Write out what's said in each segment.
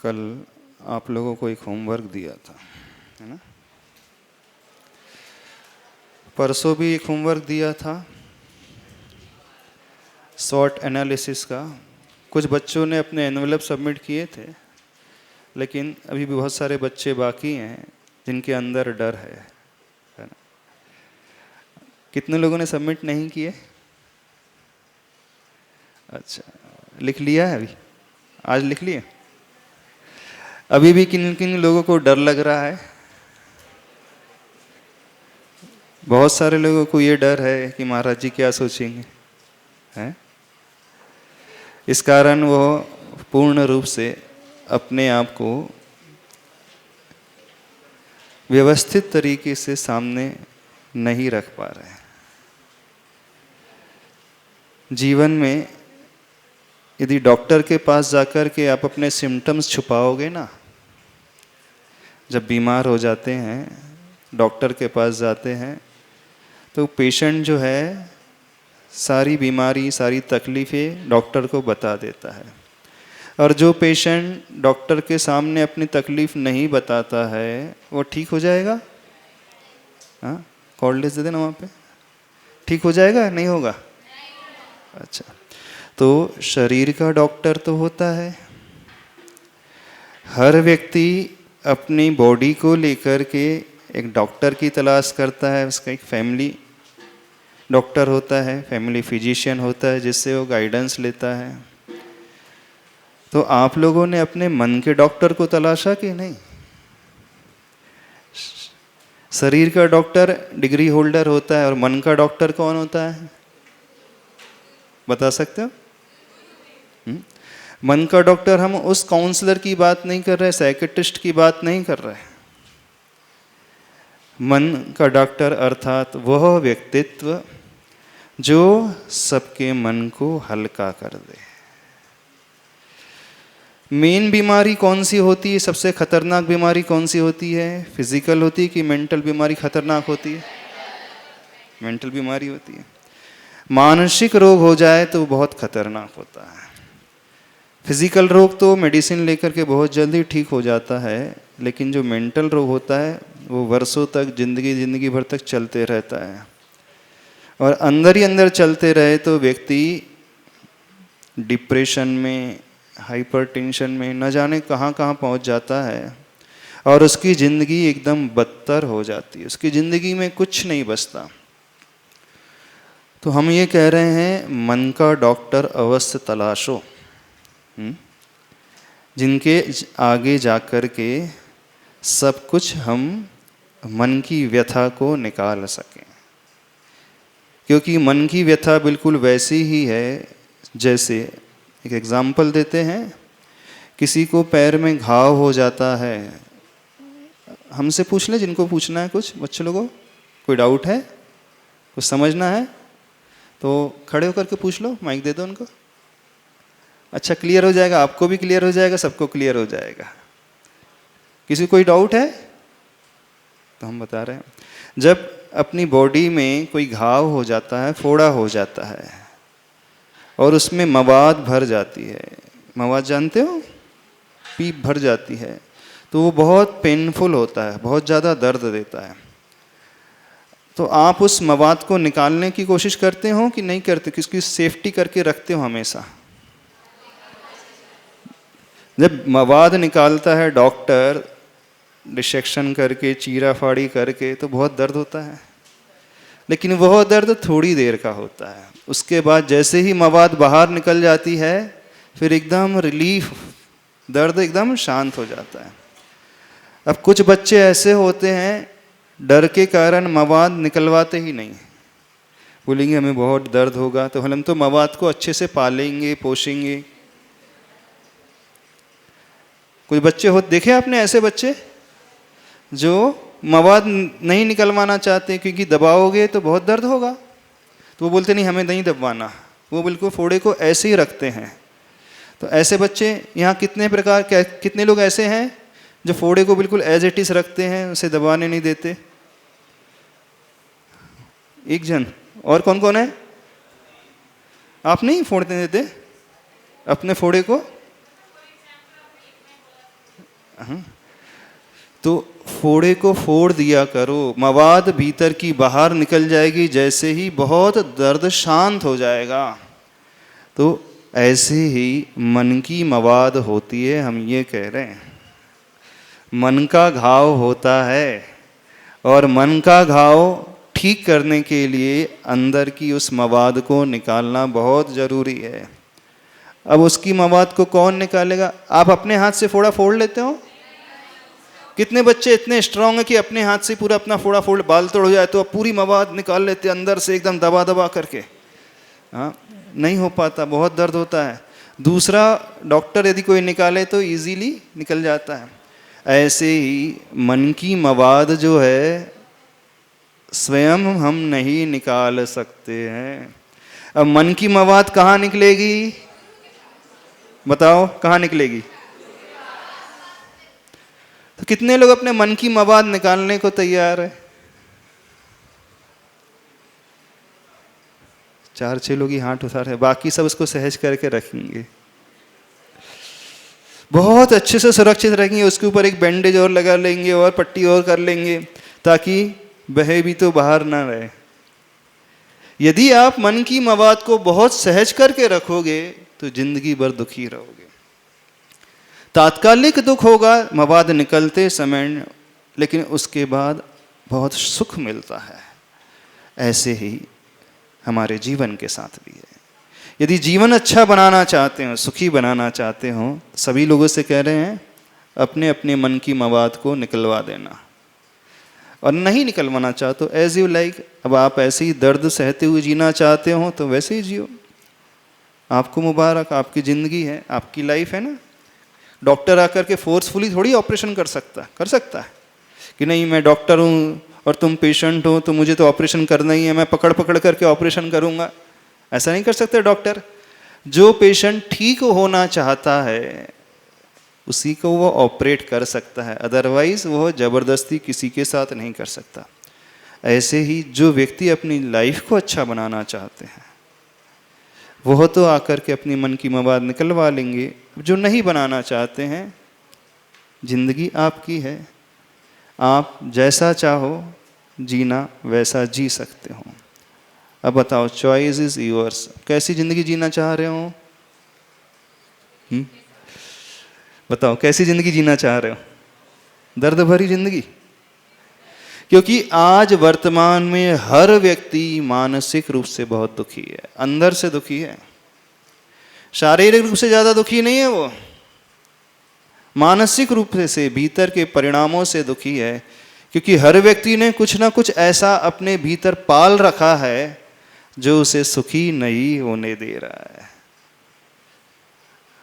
कल आप लोगों को एक होमवर्क दिया था, है ना? परसों भी एक होमवर्क दिया था शॉर्ट एनालिसिस का। कुछ बच्चों ने अपने एनवेलप सबमिट किए थे, लेकिन अभी भी बहुत सारे बच्चे बाकी हैं जिनके अंदर डर है ना? कितने लोगों ने सबमिट नहीं किए? अच्छा, लिख लिया है? अभी आज लिख लिए? अभी भी किन किन लोगों को डर लग रहा है? बहुत सारे लोगों को ये डर है कि महाराज जी क्या सोचेंगे, हैं? इस कारण वो पूर्ण रूप से अपने आप को व्यवस्थित तरीके से सामने नहीं रख पा रहे हैं। जीवन में यदि डॉक्टर के पास जाकर के आप अपने सिम्टम्स छुपाओगे ना, जब बीमार हो जाते हैं डॉक्टर के पास जाते हैं तो पेशेंट जो है सारी बीमारी सारी तकलीफ़ें डॉक्टर को बता देता है, और जो पेशेंट डॉक्टर के सामने अपनी तकलीफ़ नहीं बताता है वो ठीक हो जाएगा? हाँ, कॉर्डलेस दे देना वहाँ पे, ठीक हो जाएगा नहीं होगा? अच्छा, तो शरीर का डॉक्टर तो होता है। हर व्यक्ति अपनी बॉडी को लेकर के एक डॉक्टर की तलाश करता है। उसका एक फैमिली डॉक्टर होता है, फैमिली फिजिशियन होता है जिससे वो गाइडेंस लेता है। तो आप लोगों ने अपने मन के डॉक्टर को तलाशा कि नहीं? शरीर का डॉक्टर डिग्री होल्डर होता है और मन का डॉक्टर कौन होता है, बता सकते हो? मन का डॉक्टर, हम उस काउंसलर की बात नहीं कर रहे, साइकियाट्रिस्ट की बात नहीं कर रहे। मन का डॉक्टर अर्थात वह व्यक्तित्व जो सबके मन को हल्का कर दे। मेन बीमारी कौन सी होती है? सबसे खतरनाक बीमारी कौन सी होती है? फिजिकल होती है कि मेंटल बीमारी खतरनाक होती है? मेंटल बीमारी होती है। मानसिक रोग हो जाए तो बहुत खतरनाक होता है। फिजिकल रोग तो मेडिसिन लेकर के बहुत जल्दी ठीक हो जाता है, लेकिन जो मेंटल रोग होता है वो वर्षों तक जिंदगी भर तक चलते रहता है, और अंदर ही अंदर चलते रहे तो व्यक्ति डिप्रेशन में, हाइपरटेंशन में, न जाने कहाँ कहाँ पहुँच जाता है, और उसकी ज़िंदगी एकदम बदतर हो जाती है। उसकी ज़िंदगी में कुछ नहीं बचता। तो हम ये कह रहे हैं मन का डॉक्टर अवश्य तलाशो, जिनके आगे जाकर के सब कुछ हम मन की व्यथा को निकाल सकें। क्योंकि मन की व्यथा बिल्कुल वैसी ही है जैसे, एक एग्जाम्पल देते हैं, किसी को पैर में घाव हो जाता है। हमसे पूछ लें जिनको पूछना है, कुछ बच्चे लोगों को कोई डाउट है, कुछ समझना है तो खड़े होकर के पूछ लो, माइक दे दो उनको। अच्छा, क्लियर हो जाएगा, आपको भी क्लियर हो जाएगा, सबको क्लियर हो जाएगा। किसी को कोई डाउट है तो हम बता रहे हैं, जब अपनी बॉडी में कोई घाव हो जाता है, फोड़ा हो जाता है, और उसमें मवाद भर जाती है, मवाद जानते हो, पीप भर जाती है, तो वो बहुत पेनफुल होता है, बहुत ज़्यादा दर्द देता है। तो आप उस मवाद को निकालने की कोशिश करते हो कि नहीं करते? किसकी सेफ्टी करके रखते हो हमेशा? जब मवाद निकालता है डॉक्टर, डिसेक्शन करके, चीरा फाड़ी करके, तो बहुत दर्द होता है, लेकिन वह दर्द थोड़ी देर का होता है। उसके बाद जैसे ही मवाद बाहर निकल जाती है फिर एकदम रिलीफ, दर्द एकदम शांत हो जाता है। अब कुछ बच्चे ऐसे होते हैं डर के कारण मवाद निकलवाते ही नहीं, बोलेंगे हमें बहुत दर्द होगा, तो हम तो मवाद को अच्छे से पालेंगे, पोषेंगे। कुछ बच्चे हो देखे आपने ऐसे बच्चे जो मवाद नहीं निकलवाना चाहते, क्योंकि दबाओगे तो बहुत दर्द होगा, तो वो बोलते नहीं हमें नहीं दबवाना, वो बिल्कुल फोड़े को ऐसे ही रखते हैं। तो ऐसे बच्चे यहाँ कितने लोग ऐसे हैं जो फोड़े को बिल्कुल एज इट इज रखते हैं, उसे दबाने नहीं देते? एक जन। और कौन कौन है? आप नहीं फोड़ने देते अपने फोड़े को? हाँ? तो फोड़े को फोड़ दिया करो, मवाद भीतर की बाहर निकल जाएगी, जैसे ही बहुत दर्द शांत हो जाएगा। तो ऐसे ही मन की मवाद होती है, हम ये कह रहे हैं। मन का घाव होता है और मन का घाव ठीक करने के लिए अंदर की उस मवाद को निकालना बहुत ज़रूरी है। अब उसकी मवाद को कौन निकालेगा? आप अपने हाथ से फोड़ा फोड़ लेते हो? कितने बच्चे इतने स्ट्रांग हैं कि अपने हाथ से पूरा अपना फोड़ा फोड़, बाल तोड़ हो जाए तो अब पूरी मवाद निकाल लेते अंदर से एकदम दबा दबा करके? हाँ, नहीं हो पाता, बहुत दर्द होता है। दूसरा, डॉक्टर यदि कोई निकाले तो इजीली निकल जाता है। ऐसे ही मन की मवाद जो है स्वयं हम नहीं निकाल सकते हैं। अब मन की मवाद कहाँ निकलेगी? बताओ कहाँ निकलेगी? तो कितने लोग अपने मन की मवाद निकालने को तैयार है? 4-6 लोग ही हाथ उठा रहे हैं, बाकी सब उसको सहज करके रखेंगे, बहुत अच्छे से सुरक्षित रखेंगे। उसके ऊपर एक बैंडेज और लगा लेंगे और पट्टी और कर लेंगे ताकि बहे भी तो बाहर ना रहे। यदि आप मन की मवाद को बहुत सहज करके रखोगे तो जिंदगी भर दुखी रहोगे। तात्कालिक दुख होगा मवाद निकलते समय, लेकिन उसके बाद बहुत सुख मिलता है। ऐसे ही हमारे जीवन के साथ भी है। यदि जीवन अच्छा बनाना चाहते हो, सुखी बनाना चाहते हो, सभी लोगों से कह रहे हैं अपने अपने मन की मवाद को निकलवा देना। और नहीं निकलवाना चाहते हो, एज यू लाइक, अब आप ऐसे ही दर्द सहते हुए जीना चाहते हो तो वैसे ही जियो, आपको मुबारक, आपकी ज़िंदगी है, आपकी लाइफ है ना। डॉक्टर आकर के फोर्सफुली थोड़ी ऑपरेशन कर सकता है कि नहीं मैं डॉक्टर हूँ और तुम पेशेंट हो तो मुझे तो ऑपरेशन करना ही है, मैं पकड़ पकड़ करके ऑपरेशन करूँगा। ऐसा नहीं कर सकते डॉक्टर। जो पेशेंट ठीक होना चाहता है उसी को वो ऑपरेट कर सकता है, अदरवाइज वो ज़बरदस्ती किसी के साथ नहीं कर सकता। ऐसे ही जो व्यक्ति अपनी लाइफ को अच्छा बनाना चाहते हैं वह तो आकर के अपनी मन की मवाद निकलवा लेंगे। जो नहीं बनाना चाहते हैं, जिंदगी आपकी है, आप जैसा चाहो जीना वैसा जी सकते हो। अब बताओ, चॉइस इज योर्स, कैसी जिंदगी जीना चाह रहे हो? बताओ कैसी जिंदगी जीना चाह रहे हो? दर्द भरी जिंदगी? क्योंकि आज वर्तमान में हर व्यक्ति मानसिक रूप से बहुत दुखी है, अंदर से दुखी है। शारीरिक रूप से ज्यादा दुखी नहीं है, वो मानसिक रूप से भीतर के परिणामों से दुखी है। क्योंकि हर व्यक्ति ने कुछ ना कुछ ऐसा अपने भीतर पाल रखा है जो उसे सुखी नहीं होने दे रहा है।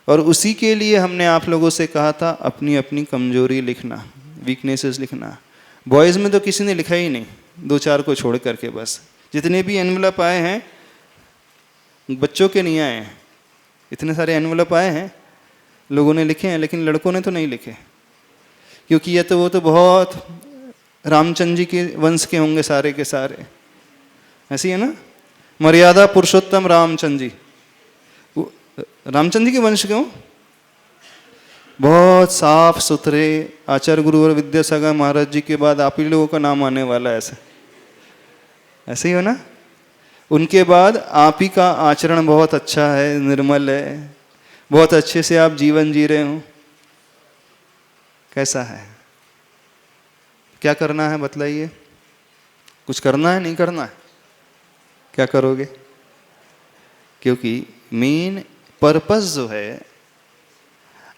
और उसी के लिए हमने आप लोगों से कहा था अपनी अपनी कमजोरी लिखना, वीकनेसेस लिखना। बॉयज़ में तो किसी ने लिखा ही नहीं, 2-4 को छोड़ करके बस। जितने भी एनवलप आए हैं बच्चों के नहीं आए हैं, इतने सारे एनवलप आए हैं लोगों ने लिखे हैं, लेकिन लड़कों ने तो नहीं लिखे। क्योंकि ये तो वो तो बहुत रामचंद्र जी के वंश के होंगे सारे के सारे, ऐसी है ना, मर्यादा पुरुषोत्तम रामचंद्र जी, रामचंद्र जी के वंश के हों, बहुत साफ सुथरे। आचार्य गुरुवर विद्यासागर महाराज जी के बाद आप ही लोगों का नाम आने वाला है, ऐसे ही हो ना। उनके बाद आप ही का आचरण बहुत अच्छा है, निर्मल है, बहुत अच्छे से आप जीवन जी रहे हो। कैसा है? क्या करना है बतलाइए? कुछ करना है, नहीं करना है? क्या करोगे? क्योंकि मेन पर्पस जो है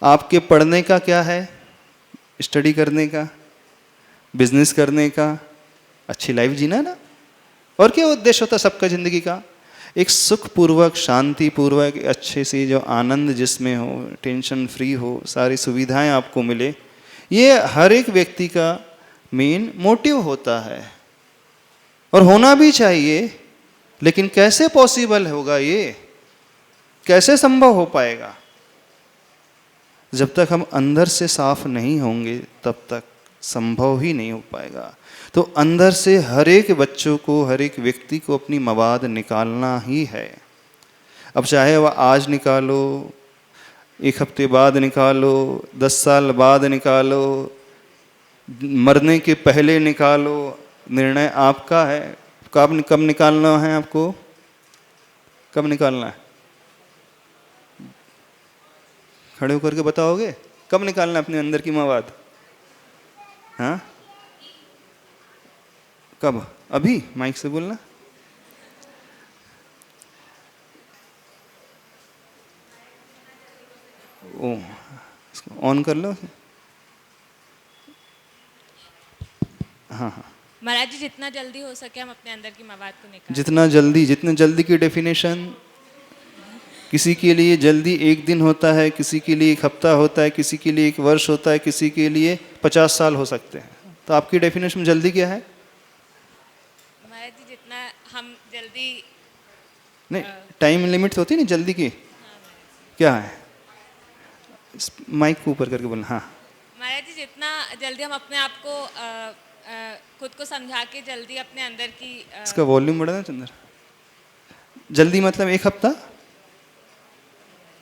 आपके पढ़ने का क्या है? स्टडी करने का, बिजनेस करने का, अच्छी लाइफ जीना ना। और क्या उद्देश्य होता है सबका जिंदगी का? एक सुखपूर्वक, शांतिपूर्वक, अच्छे से जो आनंद जिसमें हो, टेंशन फ्री हो, सारी सुविधाएं आपको मिले, ये हर एक व्यक्ति का मेन मोटिव होता है और होना भी चाहिए। लेकिन कैसे पॉसिबल होगा ये? कैसे संभव हो पाएगा? जब तक हम अंदर से साफ नहीं होंगे तब तक संभव ही नहीं हो पाएगा। तो अंदर से हर एक बच्चों को, हर एक व्यक्ति को अपनी मवाद निकालना ही है। अब चाहे वह आज निकालो, 1 हफ्ते बाद निकालो, 10 साल बाद निकालो, मरने के पहले निकालो, निर्णय आपका है। कब निकालना है आपको? कब निकालना है? खड़े होकर के बताओगे कब निकालना है अपने अंदर की मवाद? हाँ, कब? अभी माइक से बोलना। ओ, इसको ऑन कर लो। हाँ हाँ, महाराज जी, जितना जल्दी हो सके हम अपने अंदर की मवाद को निकालें। जितना जल्दी की डेफिनेशन, किसी के लिए जल्दी 1 दिन होता है, किसी के लिए 1 हफ्ता होता है, किसी के लिए 1 वर्ष होता है, किसी के लिए 50 साल हो सकते हैं। तो आपकी डेफिनेशन जल्दी क्या है? महाराज जी, जितना हम जल्दी नहीं, टाइम लिमिट होती है ना जल्दी की, क्या है? माइक को ऊपर करके बोलना। हाँ महाराज जी, जितना जल्दी हम अपने आप को खुद को समझा के जल्दी अपने अंदर की इसका वॉल्यूम बढ़ा ना चंद्र। जल्दी मतलब 1 हफ्ता,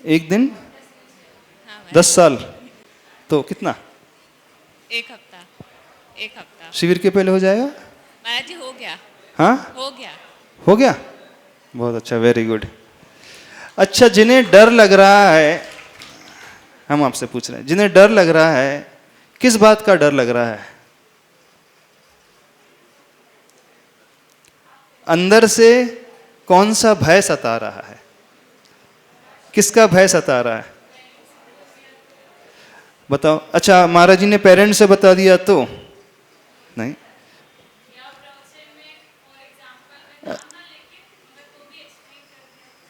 1 दिन, हाँ, 10 साल, तो कितना? 1 हफ्ता, 1 हफ्ता। शिविर के पहले हो जाएगा? महाराज जी, हो गया। हाँ, हो गया। हो गया, बहुत अच्छा, वेरी गुड। अच्छा, जिन्हें डर लग रहा है, हम आपसे पूछ रहे हैं, जिन्हें डर लग रहा है, किस बात का डर लग रहा है? अंदर से कौन सा भय सता रहा है? किसका भय सता रहा है? बताओ। अच्छा, महाराज जी ने पेरेंट्स से बता दिया तो नहीं?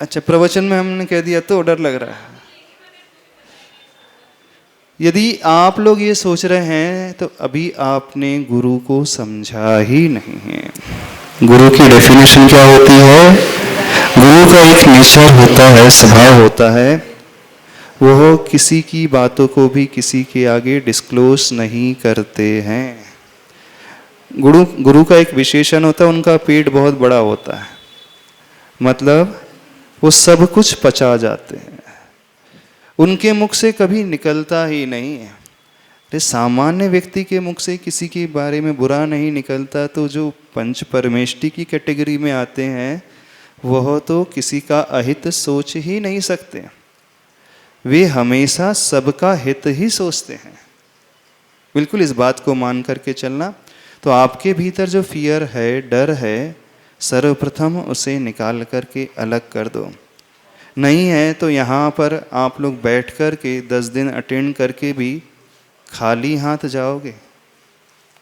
अच्छा, प्रवचन में हमने कह दिया तो डर लग रहा है। यदि आप लोग ये सोच रहे हैं तो अभी आपने गुरु को समझा ही नहीं है। गुरु की डेफिनेशन क्या होती है? गुरु का एक नेचर होता है, स्वभाव होता है, वो किसी की बातों को भी किसी के आगे डिस्क्लोज नहीं करते हैं। गुरु का एक विशेषण होता है, उनका पेट बहुत बड़ा होता है, मतलब वो सब कुछ पचा जाते हैं, उनके मुख से कभी निकलता ही नहीं है। अरे सामान्य व्यक्ति के मुख से किसी के बारे में बुरा नहीं निकलता, तो जो पंच परमेष्टि की कैटेगरी में आते हैं वह तो किसी का अहित सोच ही नहीं सकते। वे हमेशा सबका हित ही सोचते हैं। बिल्कुल इस बात को मान करके चलना। तो आपके भीतर जो फियर है, डर है, सर्वप्रथम उसे निकाल करके अलग कर दो। नहीं है तो यहाँ पर आप लोग बैठ कर के 10 दिन अटेंड करके भी खाली हाथ जाओगे,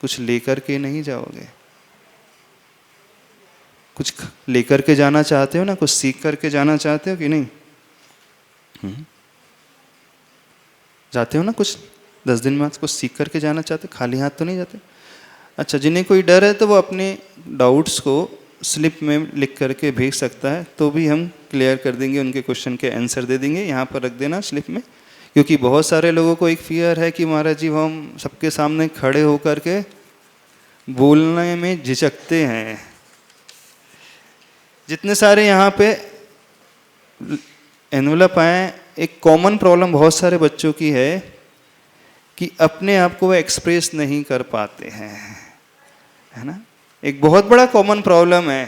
कुछ लेकर के नहीं जाओगे। कुछ लेकर के जाना चाहते हो ना, कुछ सीख करके जाना चाहते हो कि नहीं? जाते हो ना, कुछ 10 दिन में कुछ सीख करके जाना चाहते हो, खाली हाथ तो नहीं जाते। अच्छा, जिन्हें कोई डर है तो वो अपने डाउट्स को स्लिप में लिख करके भेज सकता है, तो भी हम क्लियर कर देंगे, उनके क्वेश्चन के आंसर दे देंगे। यहाँ पर रख देना स्लिप में, क्योंकि बहुत सारे लोगों को एक फियर है कि महाराज जी हम सबके सामने खड़े होकर के बोलने में झिझकते हैं। जितने सारे यहाँ पे एनवलप आए, एक कॉमन प्रॉब्लम बहुत सारे बच्चों की है कि अपने आप को वो एक्सप्रेस नहीं कर पाते हैं, है ना? एक बहुत बड़ा कॉमन प्रॉब्लम है।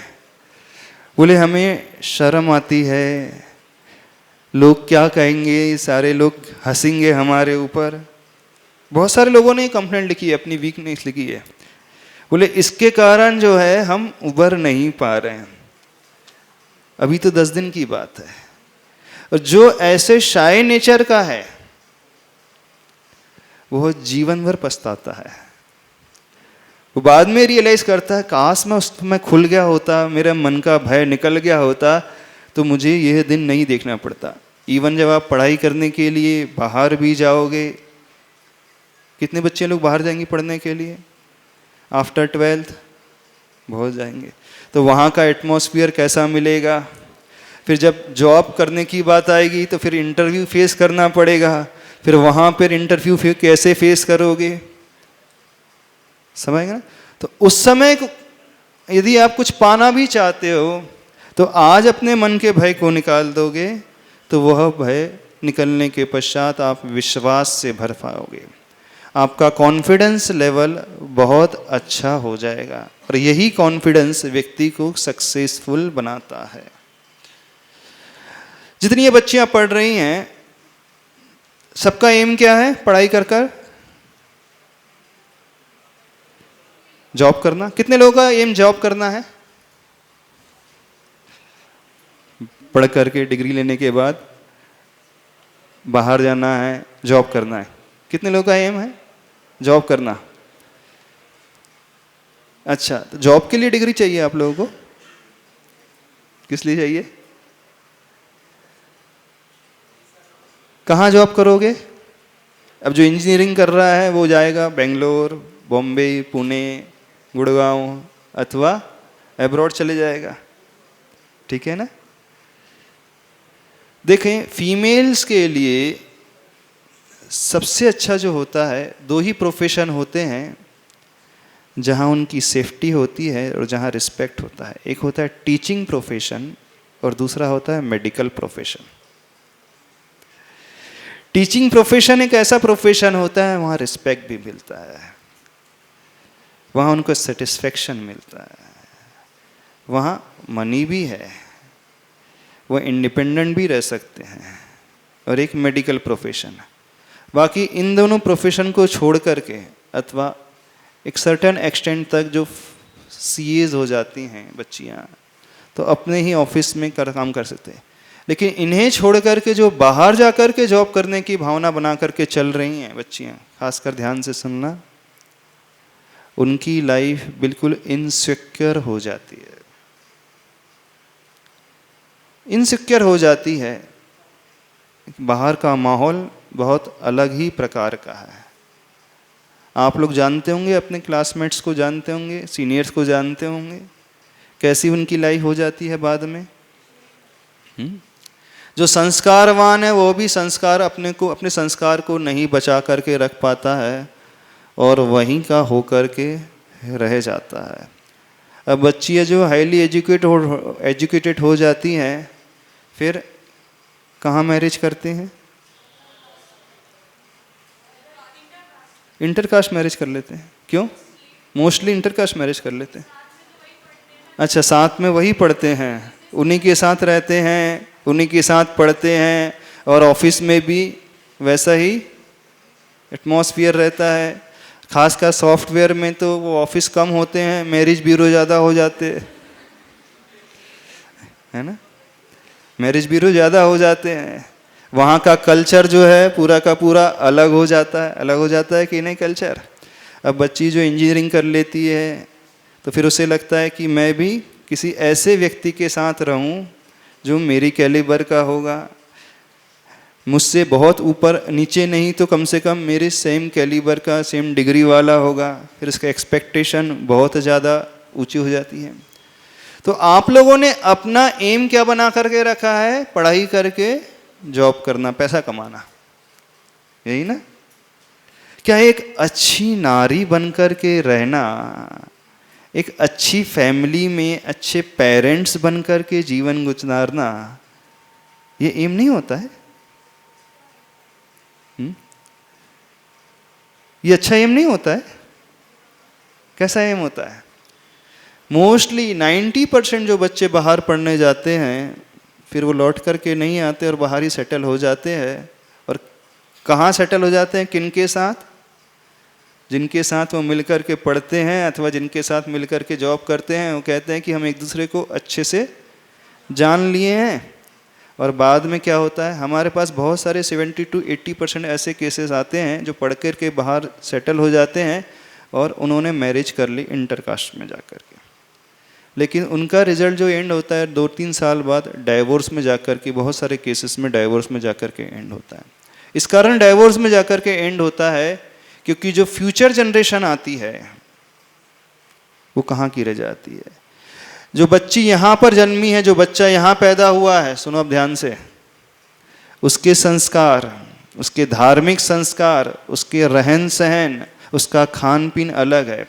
बोले हमें शर्म आती है, लोग क्या कहेंगे, सारे लोग हंसेंगे हमारे ऊपर। बहुत सारे लोगों ने कंप्लेंट लिखी है, अपनी वीकनेस लिखी है। बोले इसके कारण जो है हम उबर नहीं पा रहे हैं। अभी तो 10 दिन की बात है। और जो ऐसे शाय नेचर का है वो जीवन भर पछताता है। वो बाद में रियलाइज करता है काश मैं उसमें खुल गया होता, मेरे मन का भय निकल गया होता तो मुझे यह दिन नहीं देखना पड़ता। इवन जब आप पढ़ाई करने के लिए बाहर भी जाओगे, कितने बच्चे लोग बाहर जाएंगे पढ़ने के लिए आफ्टर 12th? बहुत जाएंगे। तो वहाँ का एटमॉस्फेयर कैसा मिलेगा? फिर जब जॉब करने की बात आएगी तो फिर इंटरव्यू फेस करना पड़ेगा। फिर वहाँ पर इंटरव्यू कैसे फेस करोगे? समझ गए ना? तो उस समय यदि आप कुछ पाना भी चाहते हो तो आज अपने मन के भय को निकाल दोगे तो वह भय निकलने के पश्चात आप विश्वास से भर पाओगे, आपका कॉन्फिडेंस लेवल बहुत अच्छा हो जाएगा और यही कॉन्फिडेंस व्यक्ति को सक्सेसफुल बनाता है। जितनी ये बच्चियां पढ़ रही हैं, सबका एम क्या है? पढ़ाई कर कर जॉब करना। कितने लोगों का एम जॉब करना है? पढ़ करके डिग्री लेने के बाद बाहर जाना है, जॉब करना है। कितने लोगों का एम है जॉब करना? अच्छा, तो जॉब के लिए डिग्री चाहिए आप लोगों को? किस लिए चाहिए? कहाँ जॉब करोगे? अब जो इंजीनियरिंग कर रहा है वो जाएगा बेंगलोर, बॉम्बे, पुणे, गुड़गांव अथवा एब्रॉड चले जाएगा। ठीक है ना? देखें, फीमेल्स के लिए सबसे अच्छा जो होता है, दो ही प्रोफेशन होते हैं जहां उनकी सेफ्टी होती है और जहां रिस्पेक्ट होता है। एक होता है टीचिंग प्रोफेशन और दूसरा होता है मेडिकल प्रोफेशन। टीचिंग प्रोफेशन एक ऐसा प्रोफेशन होता है वहाँ रिस्पेक्ट भी मिलता है, वहाँ उनको सेटिस्फेक्शन मिलता है, वहाँ मनी भी है, वो इंडिपेंडेंट भी रह सकते हैं। और एक मेडिकल प्रोफेशन है। बाकी इन दोनों प्रोफेशन को छोड़ करके अथवा एक सर्टेन एक्सटेंट तक जो सीएज हो जाती हैं बच्चियाँ, तो अपने ही ऑफिस में काम कर सकते हैं। लेकिन इन्हें छोड़ करके जो बाहर जा कर के जॉब करने की भावना बना करके चल रही हैं बच्चियाँ, खासकर ध्यान से सुनना, उनकी लाइफ बिल्कुल इनसिक्योर हो जाती है। इनसिक्योर हो जाती है। बाहर का माहौल बहुत अलग ही प्रकार का है। आप लोग जानते होंगे, अपने क्लासमेट्स को जानते होंगे, सीनियर्स को जानते होंगे, कैसी उनकी लाइफ हो जाती है बाद में। जो संस्कारवान है वो भी अपने संस्कार को नहीं बचा करके रख पाता है और वहीं का होकर के रह जाता है। अब बच्चियाँ जो हाईली एजुकेटेड हो जाती हैं, फिर कहाँ मैरिज करते हैं? इंटरकास्ट मैरिज कर लेते हैं। क्यों? मोस्टली इंटरकास्ट मैरिज कर लेते हैं। अच्छा, साथ में वही पढ़ते हैं, उन्हीं के साथ रहते हैं, उन्हीं के साथ पढ़ते हैं और ऑफिस में भी वैसा ही एटमॉस्फेयर रहता है। खासकर सॉफ्टवेयर में तो वो ऑफिस कम होते हैं, मैरिज ब्यूरो ज़्यादा हो जाते हैं, है ना? मैरिज ब्यूरो ज़्यादा हो जाते हैं। वहाँ का कल्चर जो है पूरा का पूरा अलग हो जाता है। अलग हो जाता है कि नहीं कल्चर? अब बच्ची जो इंजीनियरिंग कर लेती है तो फिर उसे लगता है कि मैं भी किसी ऐसे व्यक्ति के साथ रहूं जो मेरी कैलिबर का होगा, मुझसे बहुत ऊपर नीचे नहीं तो कम से कम मेरे सेम कैलिबर का, सेम डिग्री वाला होगा। फिर इसका एक्सपेक्टेशन बहुत ज़्यादा ऊंची हो जाती है। तो आप लोगों ने अपना एम क्या बना करके रखा है? पढ़ाई करके जॉब करना, पैसा कमाना, यही ना? क्या एक अच्छी नारी बनकर के रहना, एक अच्छी फैमिली में अच्छे पेरेंट्स बनकर के जीवन गुजारना, ये एम नहीं होता है? ये अच्छा एम नहीं होता है? कैसा एम होता है? मोस्टली 90% जो बच्चे बाहर पढ़ने जाते हैं फिर वो लौट करके नहीं आते और बाहर ही सेटल हो जाते हैं। और कहाँ सेटल हो जाते हैं? किन के साथ? जिनके साथ वो मिलकर के पढ़ते हैं अथवा जिनके साथ मिलकर के जॉब करते हैं। वो कहते हैं कि हम एक दूसरे को अच्छे से जान लिए हैं। और बाद में क्या होता है? हमारे पास बहुत सारे 70 to 80% ऐसे केसेस आते हैं जो पढ़ कर के बाहर सेटल हो जाते हैं और उन्होंने मैरिज कर ली इंटरकास्ट में जाकर के। लेकिन उनका रिजल्ट जो एंड होता है 2-3 साल बाद डाइवोर्स में जाकर के, बहुत सारे केसेस में डाइवोर्स में जाकर के एंड होता है। इस कारण डाइवोर्स में जाकर के एंड होता है क्योंकि जो फ्यूचर जनरेशन आती है वो कहाँ की रह जाती है। जो बच्ची यहाँ पर जन्मी है, जो बच्चा यहाँ पैदा हुआ है, सुनो अब ध्यान से, उसके संस्कार, उसके धार्मिक संस्कार, उसके रहन सहन, उसका खान पीन अलग है।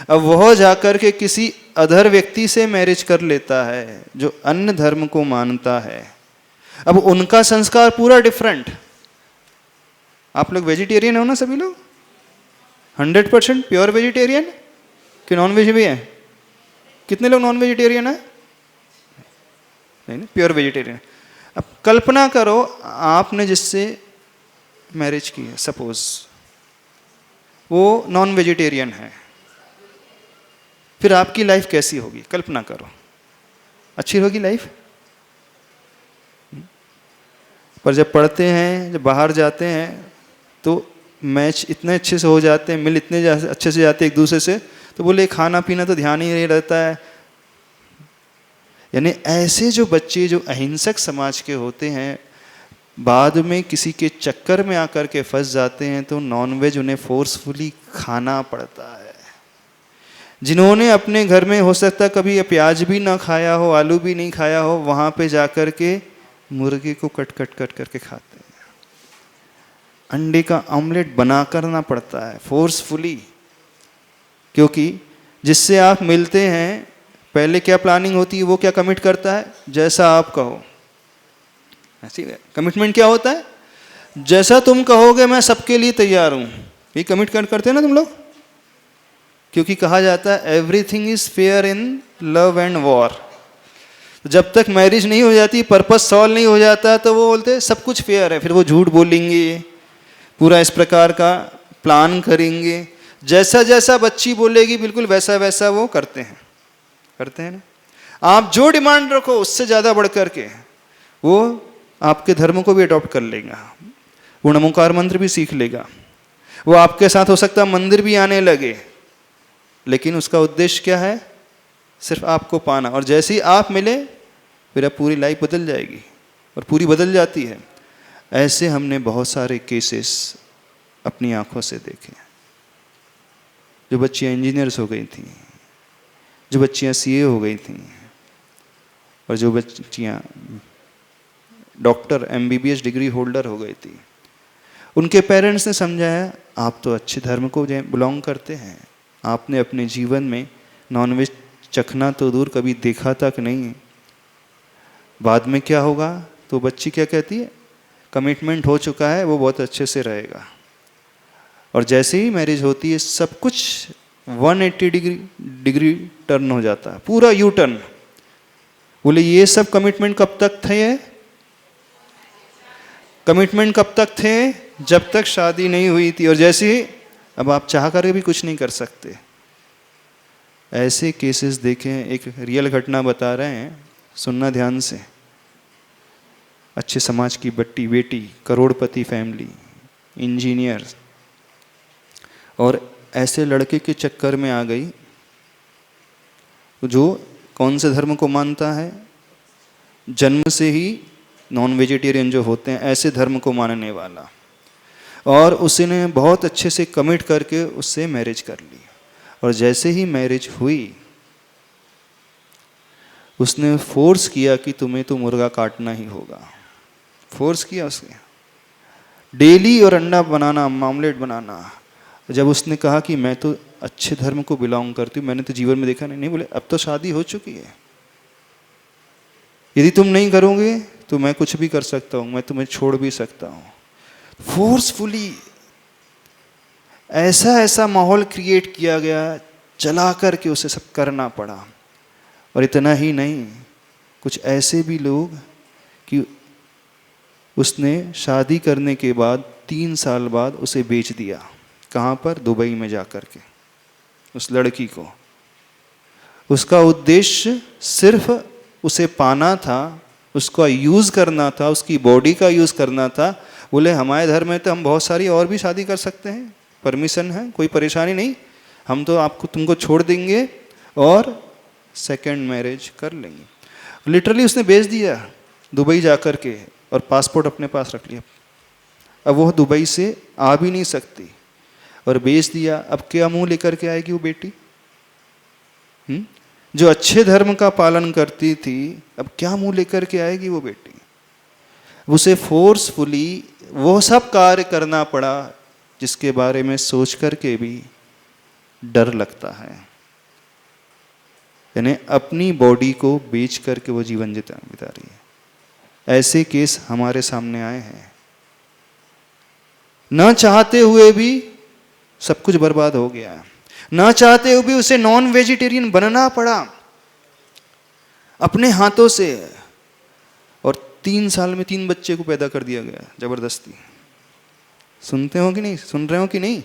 अब वह जाकर के किसी अदर व्यक्ति से मैरिज कर लेता है जो अन्य धर्म को मानता है, अब उनका संस्कार पूरा डिफरेंट। आप लोग वेजिटेरियन हो ना सभी लोग? 100% प्योर वेजिटेरियन कि नॉन वेज भी है? कितने लोग नॉन वेजिटेरियन है? नहीं, प्योर वेजिटेरियन। अब कल्पना करो आपने जिससे मैरिज की है, सपोज वो नॉन वेजिटेरियन है, फिर आपकी लाइफ कैसी होगी? कल्पना करो, अच्छी होगी लाइफ? पर जब पढ़ते हैं, जब बाहर जाते हैं तो मैच इतने अच्छे से हो जाते हैं, मिल इतने अच्छे से जाते हैं एक दूसरे से, तो बोले खाना पीना तो ध्यान ही नहीं रहता है। यानी ऐसे जो बच्चे जो अहिंसक समाज के होते हैं, बाद में किसी के चक्कर में आकर के फंस जाते हैं तो नॉनवेज उन्हें फोर्सफुली खाना पड़ता है। जिन्होंने अपने घर में हो सकता कभी प्याज भी ना खाया हो, आलू भी नहीं खाया हो, वहाँ पे जाकर के मुर्गे को कट कट कट करके खाते हैं। अंडे का ऑमलेट बना करना पड़ता है फोर्सफुली, क्योंकि जिससे आप मिलते हैं पहले क्या प्लानिंग होती है, वो क्या कमिट करता है, जैसा आप कहो। ऐसी कमिटमेंट क्या होता है, जैसा तुम कहोगे मैं सबके लिए तैयार हूं। ये कमिट करते हैं ना तुम लोग, क्योंकि कहा जाता है everything is fair in love and war. जब तक मैरिज नहीं हो जाती, पर्पस सॉल्व नहीं हो जाता, तो वो बोलते सब कुछ फेयर है। फिर वो झूठ बोलेंगे, पूरा इस प्रकार का प्लान करेंगे, जैसा जैसा बच्ची बोलेगी बिल्कुल वैसा वैसा वो करते हैं ना। आप जो डिमांड रखो उससे ज़्यादा बढ़ करके वो आपके धर्म को भी अडॉप्ट कर लेगा, वो नमोकार मंत्र भी सीख लेगा, वो आपके साथ हो सकता है मंदिर भी आने लगे, लेकिन उसका उद्देश्य क्या है, सिर्फ आपको पाना। और जैसे ही आप मिले फिर अब पूरी लाइफ बदल जाएगी, और पूरी बदल जाती है। ऐसे हमने बहुत सारे केसेस अपनी आंखों से देखे। जो बच्चियाँ इंजीनियर्स हो गई थी, जो बच्चियाँ सीए हो गई थी, और जो बच्चियाँ डॉक्टर एमबीबीएस डिग्री होल्डर हो गई थी, उनके पेरेंट्स ने समझाया आप तो अच्छे धर्म को बिलोंग करते हैं, आपने अपने जीवन में नॉनवेज चखना तो दूर कभी देखा तक नहीं है, बाद में क्या होगा। तो बच्ची क्या कहती है, कमिटमेंट हो चुका है, वो बहुत अच्छे से रहेगा। और जैसे ही मैरिज होती है सब कुछ 180 डिग्री टर्न हो जाता है, पूरा यू टर्न। बोले ये सब कमिटमेंट कब तक थे? कमिटमेंट कब तक थे? जब तक शादी नहीं हुई थी। और जैसे ही अब आप चाह कर भी कुछ नहीं कर सकते। ऐसे केसेस देखे हैं, एक रियल घटना बता रहे हैं, सुनना ध्यान से। अच्छे समाज की बेटी, करोड़पति फैमिली, इंजीनियर, और ऐसे लड़के के चक्कर में आ गई जो कौन से धर्म को मानता है, जन्म से ही नॉन वेजिटेरियन जो होते हैं ऐसे धर्म को मानने वाला, और उसने बहुत अच्छे से कमिट करके उससे मैरिज कर ली। और जैसे ही मैरिज हुई उसने फोर्स किया कि तुम्हें तो मुर्गा काटना ही होगा, फोर्स किया उसने, डेली और अंडा बनाना, ऑमलेट बनाना। जब उसने कहा कि मैं तो अच्छे धर्म को बिलोंग करती हूँ, मैंने तो जीवन में देखा नहीं, बोले अब तो शादी हो चुकी है, यदि तुम नहीं करोगे तो मैं कुछ भी कर सकता हूँ, मैं तुम्हें छोड़ भी सकता हूँ। फोर्सफुली ऐसा माहौल क्रिएट किया गया, चला करके उसे सब करना पड़ा। और इतना ही नहीं, कुछ ऐसे भी लोग कि उसने शादी करने के बाद 3 साल बाद उसे बेच दिया। कहाँ पर? दुबई में जाकर के उस लड़की को। उसका उद्देश्य सिर्फ उसे पाना था, उसका यूज़ करना था, उसकी बॉडी का यूज़ करना था। बोले हमारे धर्म में तो हम बहुत सारी और भी शादी कर सकते हैं, परमिशन है, कोई परेशानी नहीं, हम तो तुमको छोड़ देंगे और सेकंड मैरिज कर लेंगे। लिटरली उसने बेच दिया दुबई जाकर के, और पासपोर्ट अपने पास रख लिया। अब वो दुबई से आ भी नहीं सकती, और बेच दिया। अब क्या मुंह लेकर के आएगी वो बेटी? जो अच्छे धर्म का पालन करती थी, अब क्या मुंह लेकर के आएगी वो बेटी? उसे फोर्सफुली वो सब कार्य करना पड़ा जिसके बारे में सोच करके भी डर लगता है। यानी अपनी बॉडी को बेच करके वो जीवन बिता रही है। ऐसे केस हमारे सामने आए हैं। न चाहते हुए भी सब कुछ बर्बाद हो गया, न चाहते हुए भी उसे नॉन वेजिटेरियन बनना पड़ा अपने हाथों से, और 3 साल में 3 बच्चे को पैदा कर दिया गया जबरदस्ती। सुनते हो कि नहीं, सुन रहे हो कि नहीं?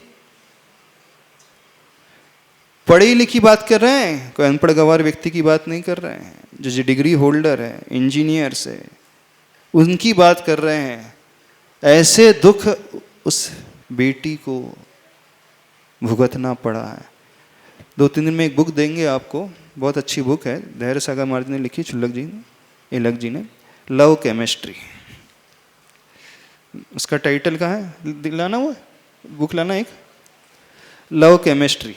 पढ़ी लिखी बात कर रहे हैं, कोई अनपढ़ गंवार व्यक्ति की बात नहीं कर रहे हैं। जो डिग्री होल्डर है, इंजीनियर्स है, उनकी बात कर रहे हैं। ऐसे दुख उस बेटी को भुगतना पड़ा है। 2-3 दिन में एक बुक देंगे आपको, बहुत अच्छी बुक है, धैर्य सागर महाराज ने लिखी, एलक जी ने, लव केमिस्ट्री। उसका टाइटल कहाँ है, दिलाना वो बुक लाना एक, लव केमिस्ट्री।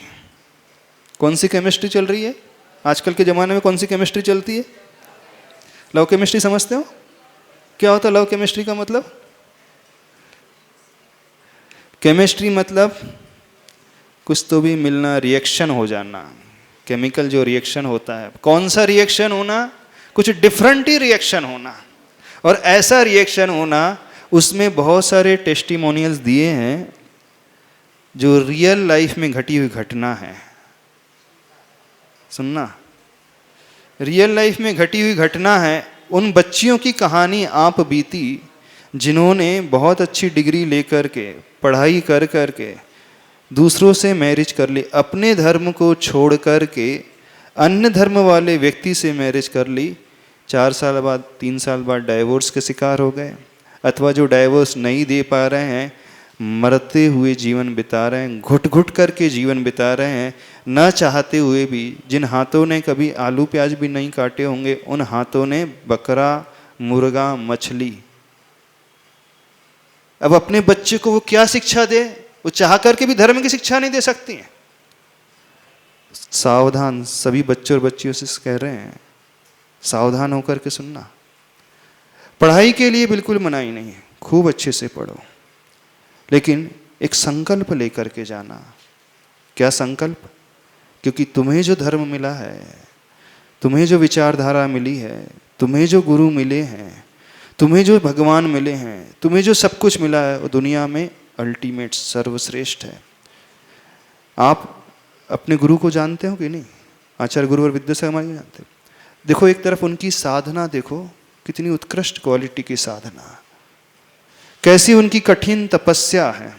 कौन सी केमिस्ट्री चल रही है आजकल के ज़माने में? कौन सी केमिस्ट्री चलती है? लव केमिस्ट्री समझते हो क्या होता है? लव केमिस्ट्री का मतलब, केमिस्ट्री मतलब कुछ तो भी मिलना, रिएक्शन हो जाना, केमिकल जो रिएक्शन होता है। कौन सा रिएक्शन होना? कुछ डिफरेंट ही रिएक्शन होना, और ऐसा रिएक्शन होना, उसमें बहुत सारे टेस्टिमोनियल्स दिए हैं जो रियल लाइफ में घटी हुई घटना है। सुनना, रियल लाइफ में घटी हुई घटना है। उन बच्चियों की कहानी आप बीती जिन्होंने बहुत अच्छी डिग्री लेकर के, पढ़ाई कर कर के दूसरों से मैरिज कर ली, अपने धर्म को छोड़ कर के अन्य धर्म वाले व्यक्ति से मैरिज कर ली। 4 साल बाद, 3 साल बाद डाइवोर्स के शिकार हो गए, अथवा जो डाइवोर्स नहीं दे पा रहे हैं, मरते हुए जीवन बिता रहे हैं, घुट घुट करके जीवन बिता रहे हैं, न चाहते हुए भी। जिन हाथों ने कभी आलू प्याज भी नहीं काटे होंगे, उन हाथों ने बकरा, मुर्गा, मछली। अब अपने बच्चे को वो क्या शिक्षा दे? वो चाह करके भी धर्म की शिक्षा नहीं दे सकती हैं। सावधान, सभी बच्चों और बच्चियों से कह रहे हैं, सावधान होकर के सुनना। पढ़ाई के लिए बिल्कुल मनाही नहीं है, खूब अच्छे से पढ़ो, लेकिन एक संकल्प लेकर के जाना। क्या संकल्प? क्योंकि तुम्हें जो धर्म मिला है, तुम्हें जो विचारधारा मिली है, तुम्हें जो गुरु मिले हैं, तुम्हें जो भगवान मिले हैं, तुम्हें जो सब कुछ मिला है, वो दुनिया में अल्टीमेट, सर्वश्रेष्ठ है। आप अपने गुरु को जानते हो कि नहीं? आचार्य गुरुवर विद्यासागर महाराज जानते हो? देखो एक तरफ उनकी साधना, देखो कितनी उत्कृष्ट क्वालिटी की साधना, कैसी उनकी कठिन तपस्या है।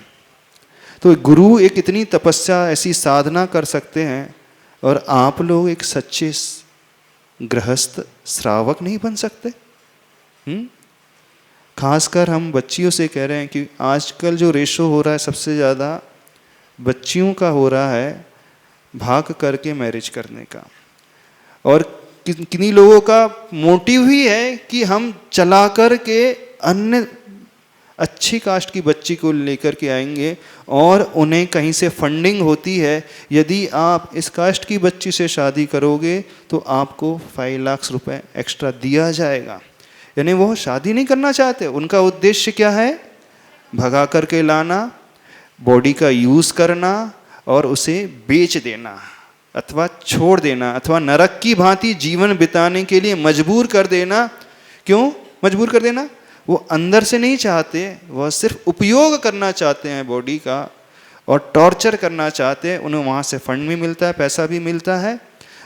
तो गुरु एक इतनी तपस्या, ऐसी साधना कर सकते हैं, और आप लोग एक सच्चे गृहस्थ श्रावक नहीं बन सकते? खासकर हम बच्चियों से कह रहे हैं कि आजकल जो रेशो हो रहा है सबसे ज़्यादा बच्चियों का हो रहा है भाग करके मैरिज करने का। और किन्हीं लोगों का मोटिव ही है कि हम चला कर के अन्य अच्छी कास्ट की बच्ची को लेकर के आएंगे, और उन्हें कहीं से फंडिंग होती है, यदि आप इस कास्ट की बच्ची से शादी करोगे तो आपको 5 लाख रुपए एक्स्ट्रा दिया जाएगा। यानी वो शादी नहीं करना चाहते, उनका उद्देश्य क्या है? भगा करके लाना, बॉडी का यूज़ करना और उसे बेच देना अथवा छोड़ देना, अथवा नरक की भांति जीवन बिताने के लिए मजबूर कर देना। क्यों मजबूर कर देना? वो अंदर से नहीं चाहते, वह सिर्फ उपयोग करना चाहते हैं बॉडी का, और टॉर्चर करना चाहते हैं। उन्हें वहाँ से फंड भी मिलता है, पैसा भी मिलता है,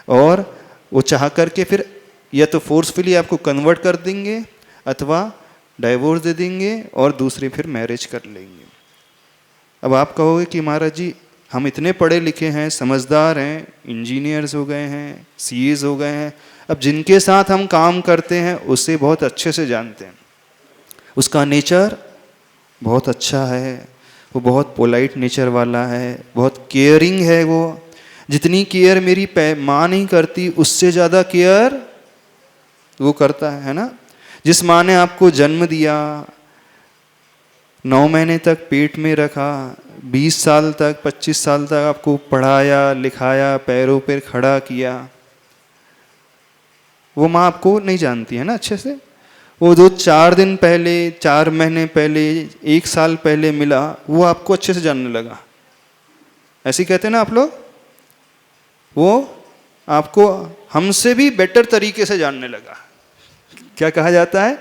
और वो चाह करके फिर या तो फोर्सफुली आपको कन्वर्ट कर देंगे अथवा डाइवोर्स दे देंगे और दूसरी फिर मैरिज कर लेंगे। अब आप कहोगे कि महाराज जी हम इतने पढ़े लिखे हैं, समझदार हैं, इंजीनियर्स हो गए हैं, सीएस हो गए हैं, अब जिनके साथ हम काम करते हैं उसे बहुत अच्छे से जानते हैं, उसका नेचर बहुत अच्छा है, वो बहुत पोलाइट नेचर वाला है, बहुत केयरिंग है। वो जितनी केयर मेरी माँ नहीं करती उससे ज़्यादा केयर वो करता है ना। जिस माँ ने आपको जन्म दिया, 9 महीने तक पेट में रखा, 20 साल तक 25 साल तक आपको पढ़ाया लिखाया, पैरों पर खड़ा किया, वो माँ आपको नहीं जानती है ना अच्छे से। वो जो 4 दिन पहले, 4 महीने पहले, 1 साल पहले मिला, वो आपको अच्छे से जानने लगा। ऐसे कहते हैं ना आप लोग, वो आपको हमसे भी बेटर तरीके से जानने लगा। क्या कहा जाता है?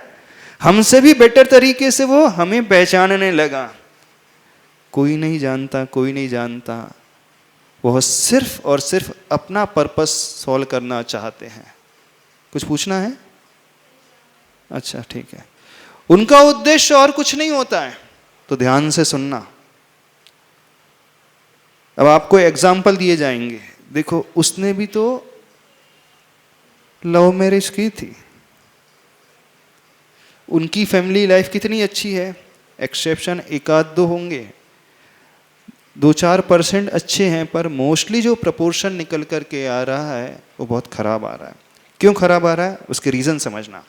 हमसे भी बेटर तरीके से वो हमें पहचानने लगा। कोई नहीं जानता, कोई नहीं जानता, वो सिर्फ और सिर्फ अपना पर्पस सॉल्व करना चाहते हैं। कुछ पूछना है? अच्छा ठीक है। उनका उद्देश्य और कुछ नहीं होता है। तो ध्यान से सुनना। अब आपको एग्जाम्पल दिए जाएंगे। देखो, उसने भी तो लव मैरिज की थी, उनकी फैमिली लाइफ कितनी अच्छी है। एक्सेप्शन एक आध दो होंगे, 2-4% अच्छे हैं, पर मोस्टली जो प्रपोर्शन निकल कर के आ रहा है वो बहुत खराब आ रहा है। क्यों खराब आ रहा है? उसके रीज़न समझना।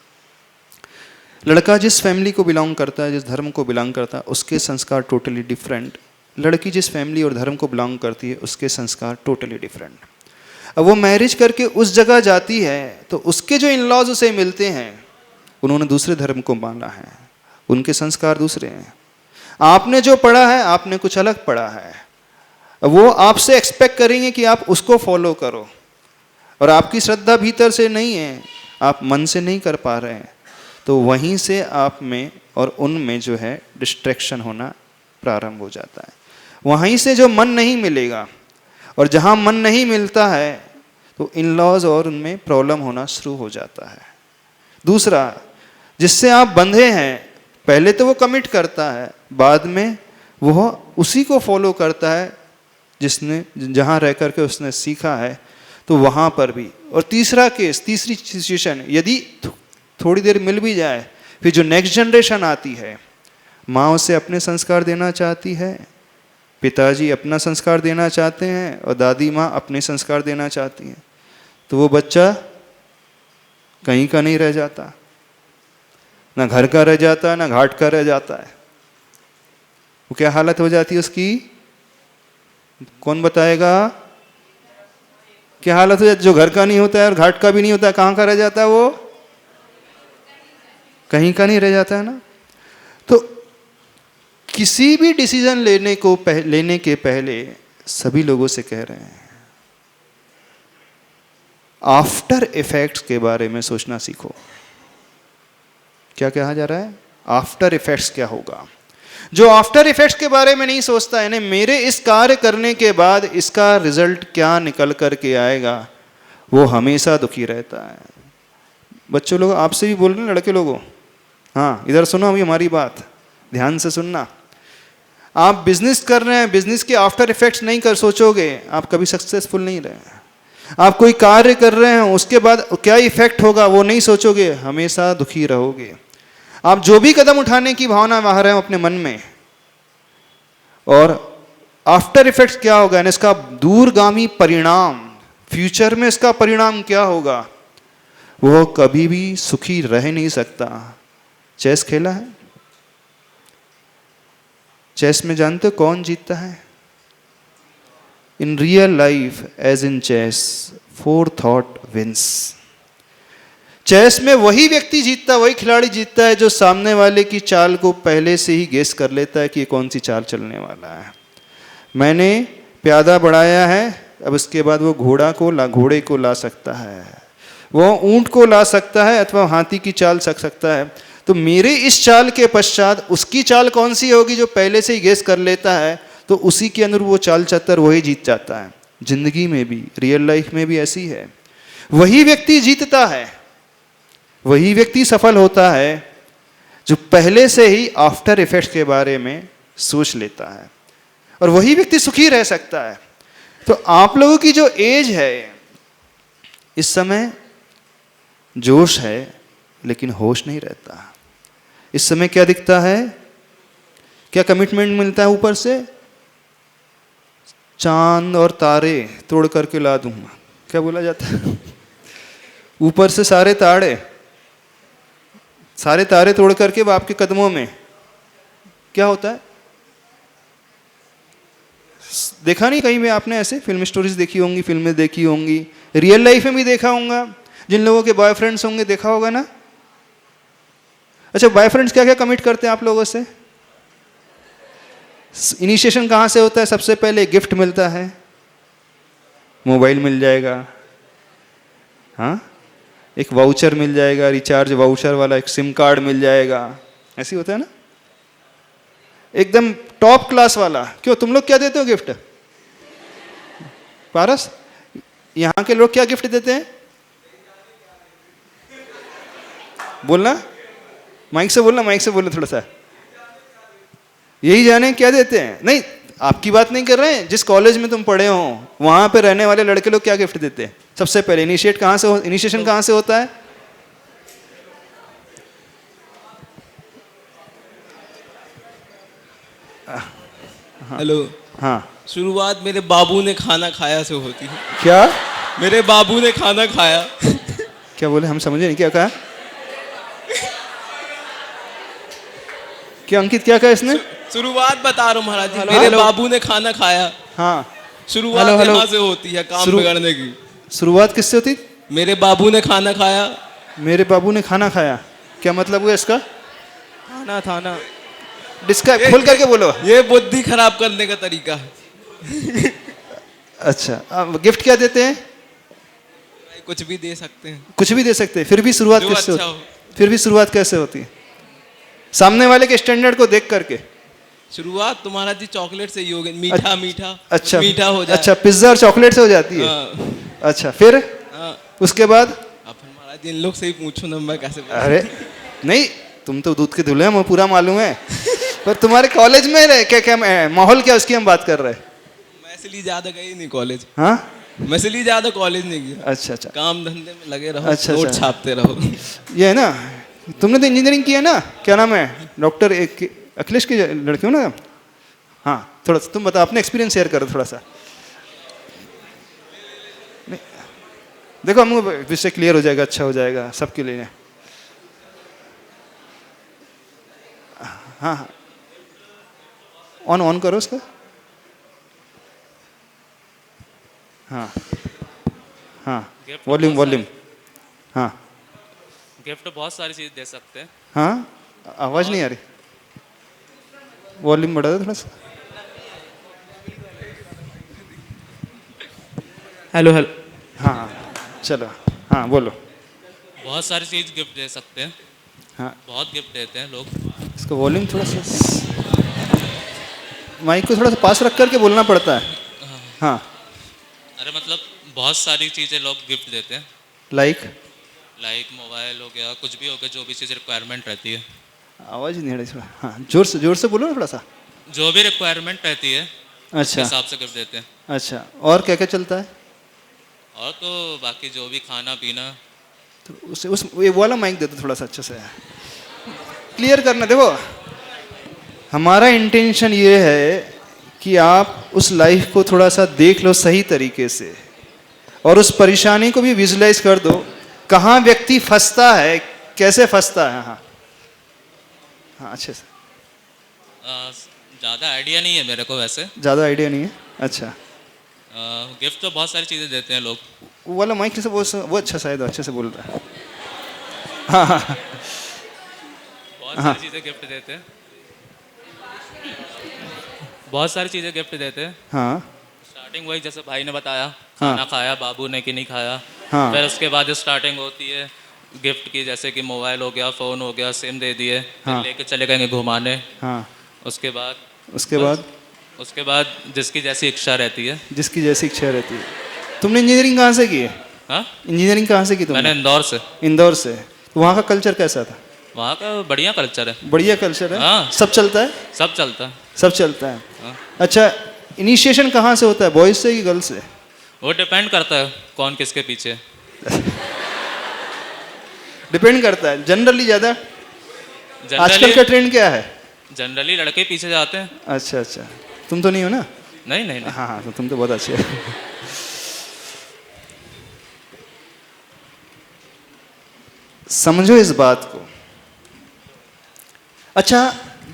लड़का जिस फैमिली को बिलोंग करता है, जिस धर्म को बिलोंग करता है, उसके संस्कार टोटली डिफरेंट। लड़की जिस फैमिली और धर्म को बिलोंग करती है, उसके संस्कार टोटली डिफरेंट। अब वो मैरिज करके उस जगह जाती है तो उसके जो इन लॉज उसे मिलते हैं, उन्होंने दूसरे धर्म को माना है, उनके संस्कार दूसरे हैं। आपने जो पढ़ा है, आपने कुछ अलग पढ़ा है। वो आपसे एक्सपेक्ट करेंगे कि आप उसको फॉलो करो, और आपकी श्रद्धा भीतर से नहीं है, आप मन से नहीं कर पा रहे हैं, तो वहीं से आप में और उनमें जो है डिस्ट्रैक्शन होना प्रारंभ हो जाता है। वहीं से जो मन नहीं मिलेगा, और जहाँ मन नहीं मिलता है तो इन लॉज और उनमें प्रॉब्लम होना शुरू हो जाता है। दूसरा, जिससे आप बंधे हैं, पहले तो वो कमिट करता है, बाद में वो उसी को फॉलो करता है जिसने जहाँ रह करके उसने सीखा है, तो वहाँ पर भी। और तीसरा केस, तीसरी सिचुएशन, यदि थोड़ी देर मिल भी जाए, फिर जो नेक्स्ट जनरेशन आती है, माँ उसे अपने संस्कार देना चाहती है, पिताजी अपना संस्कार देना चाहते हैं, और दादी माँ अपने संस्कार देना चाहती हैं, तो वो बच्चा कहीं का नहीं रह जाता, ना घर का रह जाता, ना घाट का रह जाता है। वो क्या हालत हो जाती है उसकी? कौन बताएगा? क्या हालत हो जाती? जो घर का नहीं होता है और घाट का भी नहीं होता है, कहाँ का रह जाता है? वो कहीं का नहीं रह जाता है ना। तो किसी भी डिसीजन लेने के पहले सभी लोगों से कह रहे हैं, आफ्टर इफेक्ट्स के बारे में सोचना सीखो। क्या कहा जा रहा है? आफ्टर इफेक्ट्स क्या होगा। जो आफ्टर इफेक्ट्स के बारे में नहीं सोचता है, मेरे इस कार्य करने के बाद इसका रिजल्ट क्या निकल कर के आएगा, वो हमेशा दुखी रहता है। बच्चों लोग आपसे भी बोल रहे हैं, लड़के लोगों, हाँ इधर सुनो अभी हमारी बात, ध्यान से सुनना। आप बिजनेस कर रहे हैं, बिजनेस के आफ्टर इफेक्ट्स नहीं कर सोचोगे, आप कभी सक्सेसफुल नहीं रहे। आप कोई कार्य कर रहे हैं, उसके बाद क्या इफेक्ट होगा वो नहीं सोचोगे, हमेशा दुखी रहोगे। आप जो भी कदम उठाने की भावना बाहर है अपने मन में, और आफ्टर इफेक्ट्स क्या होगा, यानी इसका दूरगामी परिणाम, फ्यूचर में इसका परिणाम क्या होगा, वो कभी भी सुखी रह नहीं सकता। चेस खेला है? चेस में जानते हो कौन जीतता है? In real life as in chess, forethought wins. Chess में वही व्यक्ति जीतता, वही खिलाड़ी जीतता है जो सामने वाले की चाल को पहले से ही गेस कर लेता है कि ये कौन सी चाल चलने वाला है। मैंने प्यादा बढ़ाया है, अब इसके बाद वो घोड़े को ला सकता है, वो ऊंट को ला सकता है, अथवा हाथी की चाल सकता है। तो मेरे इस चाल के पश्चात उसकी चाल कौन सी होगी जो पहले से ही गेस कर लेता है, तो उसी के अनुरूप वो चाल चतर वही जीत जाता है। जिंदगी में भी, रियल लाइफ में भी ऐसी है। वही व्यक्ति जीतता है, वही व्यक्ति सफल होता है जो पहले से ही आफ्टर इफेक्ट्स के बारे में सोच लेता है, और वही व्यक्ति सुखी रह सकता है। तो आप लोगों की जो एज है, इस समय जोश है लेकिन होश नहीं रहता। इस समय क्या दिखता है, क्या कमिटमेंट मिलता है ऊपर से? चांद और तारे तोड़ करके ला दूंगा, क्या बोला जाता है? ऊपर से सारे तारे तोड़ करके वो आपके कदमों में। क्या होता है? देखा नहीं कहीं में आपने ऐसे फिल्म स्टोरीज देखी होंगी, फिल्में देखी होंगी, रियल लाइफ में भी देखा होगा। जिन लोगों के बॉयफ्रेंड्स होंगे देखा होगा ना। अच्छा, बॉयफ्रेंड्स क्या क्या कमिट करते हैं आप लोगों से? इनिशिएशन कहाँ से होता है? सबसे पहले गिफ्ट मिलता है, मोबाइल मिल जाएगा, हाँ, एक वाउचर मिल जाएगा, रिचार्ज वाउचर वाला एक सिम कार्ड मिल जाएगा, ऐसे होता है ना, एकदम टॉप क्लास वाला। क्यों, तुम लोग क्या देते हो गिफ्ट? पारस, यहाँ के लोग क्या गिफ्ट देते हैं? बोलना, माइक से बोलना, माइक से बोलना थोड़ा सा। यही जाने क्या देते हैं? नहीं, आपकी बात नहीं कर रहे हैं, जिस कॉलेज में तुम पढ़े हो वहां पे रहने वाले लड़के लोग क्या गिफ्ट देते हैं? सबसे पहले इनिशिएशन कहाँ से होता है? हेलो। हाँ, शुरुआत मेरे बाबू ने खाना खाया से होती है। क्या मेरे बाबू ने खाना खाया। क्या बोले, हम समझे नहीं, क्या कहा? क्या अंकित, क्या कहा इसने? शुरुआत बता रहा हूँ महाराज जी, हेलो, मेरे हेलो। बाबू ने खाना खाया। हाँ, शुरुआत हेलो, हेलो। यहाँ से होती है काम शुरू- बिगड़ने की। शुरुआत किससे होती? मेरे बाबू ने खाना खाया। मेरे बाबू ने खाना खाया, क्या मतलब हुआ इसका? खाना थाना, डिस्क्राइब, खोल करके बोलो। ये बुद्धि खराब करने का तरीका है। अच्छा, अब गिफ्ट क्या देते हैं? कुछ भी दे सकते हैं। कुछ भी दे सकते हैं, फिर भी शुरुआत जो कैसे अच्छा होती? फिर भी शुरुआत कैसे होती है? सामने वाले के स्टैंडर्ड को देख करके। शुरुआत तो महाराज जी चॉकलेट से ही होगी, मीठा मीठा। अच्छा, मीठा हो जाए। अच्छा, पिज्जा और चॉकलेट से हो जाती है। हाँ, अच्छा, फिर हाँ। उसके बाद? अब महाराज जी इन लोग से ही पूछो ना, मैं कैसे बता- अरे नहीं, तुम तो दूध के धुले हैं, मुझे पूरा मालूम है। पर तुम्हारे कॉलेज में रहे क्या, क्या माहौल क्या, उसकी हम बात कर रहे हैं। मैं इसलिए ज्यादा गई नहीं कॉलेज। हाँ, मैं इसलिए ज्यादा कॉलेज नहीं गया। अच्छा अच्छा, काम धंधे में लगे रहो, अच्छा, नोट अच्छा। छापते रहो। ये है ना, तुमने तो इंजीनियरिंग किया ना, क्या नाम है, डॉक्टर अखिलेश के लड़के हो ना? हाँ, थोड़ा सा तुम बताओ, अपने एक्सपीरियंस शेयर करो थोड़ा सा। नहीं, देखो हम विषय क्लियर हो जाएगा, अच्छा हो जाएगा सबके लिए। हाँ हाँ, ऑन करो उसका। हाँ हाँ, वॉल्यूम वॉल्यूम। हाँ गिफ्ट बहुत सारी चीज़ दे सकते हैं। हाँ, आवाज़ नहीं आ रही, वॉल्यूम बढ़ा दो थोड़ा सा। Hello hello. हाँ हाँ, चलो, हाँ बोलो। बहुत सारी चीज़ गिफ्ट दे सकते हैं। हाँ, बहुत गिफ्ट देते हैं लोग। इसका वॉल्यूम थोड़ा सा, माइक को थोड़ा सा पास रख करके बोलना पड़ता है। हाँ, अरे मतलब बहुत सारी चीज़ें लोग गिफ्ट देते हैं। लाइक मोबाइल हो गया, कुछ भी हो गया, जो भी चीज़ रिक्वायरमेंट रहती है। आवाज़ ही नहीं आ रही थोड़ा। हाँ, जोर से बोलो ना थोड़ा सा। जो भी रिक्वायरमेंट रहती है उसके अच्छा हिसाब से गिफ्ट देते हैं। अच्छा, और क्या क्या चलता है? और तो बाकी जो भी खाना पीना। तो उस ये वाला माइक दे दो थोड़ा सा, अच्छे से क्लियर करना। देखो, हमारा इंटेंशन ये है कि आप उस लाइफ को थोड़ा सा देख लो सही तरीके से, और उस परेशानी को भी विजुलाइज कर दो, कहाँ व्यक्ति फंसता है, कैसे फंसता है। हाँ हाँ, अच्छे से। ज़्यादा आइडिया नहीं है मेरे को वैसे। ज़्यादा आइडिया नहीं है, अच्छा। गिफ्ट तो बहुत सारी चीज़ें देते हैं लोग। वो वाला माइक से वो अच्छा, शायद अच्छे से बोल रहा है। हाँ हाँ बहुत हाँ। सारी चीज़ें गिफ्ट देते हैं। बहुत सारी चीज़ें गिफ्ट देते हैं। हाँ स्टार्टिंग वही जैसे भाई ने बताया, हाँ। खाना खाया, बाबू ने कि नहीं खाया। हाँ। फिर उसके बाद स्टार्टिंग होती है गिफ्ट की, जैसे कि मोबाइल हो गया, फ़ोन हो गया, सिम दे दिए, फिर हाँ। लेके चले गए घुमाने। हाँ, उसके बाद उसके बाद जिसकी जैसी इच्छा रहती है। जिसकी जैसी इच्छा रहती है। तुमने इंजीनियरिंग कहाँ से की है? हाँ, इंजीनियरिंग कहाँ से की मैंने तुमने? इंदौर से। इंदौर से। तो वहाँ का कल्चर कैसा था? वहाँ का बढ़िया कल्चर है। बढ़िया कल्चर है। हाँ। सब चलता है, सब चलता है। सब चलता है। हाँ। अच्छा, इनिशिएशन कहाँ से होता है, बॉयज से कि गर्ल्स से? वो डिपेंड करता है कौन किसके पीछे। डिपेंड करता है, जनरली ज़्यादा। आजकल का ट्रेंड क्या है? जनरली लड़के पीछे जाते हैं। अच्छा अच्छा, तुम तो नहीं हो ना? नहीं नहीं नहीं। हाँ हाँ, तो तुम तो बहुत अच्छे हो। समझो इस बात को। अच्छा,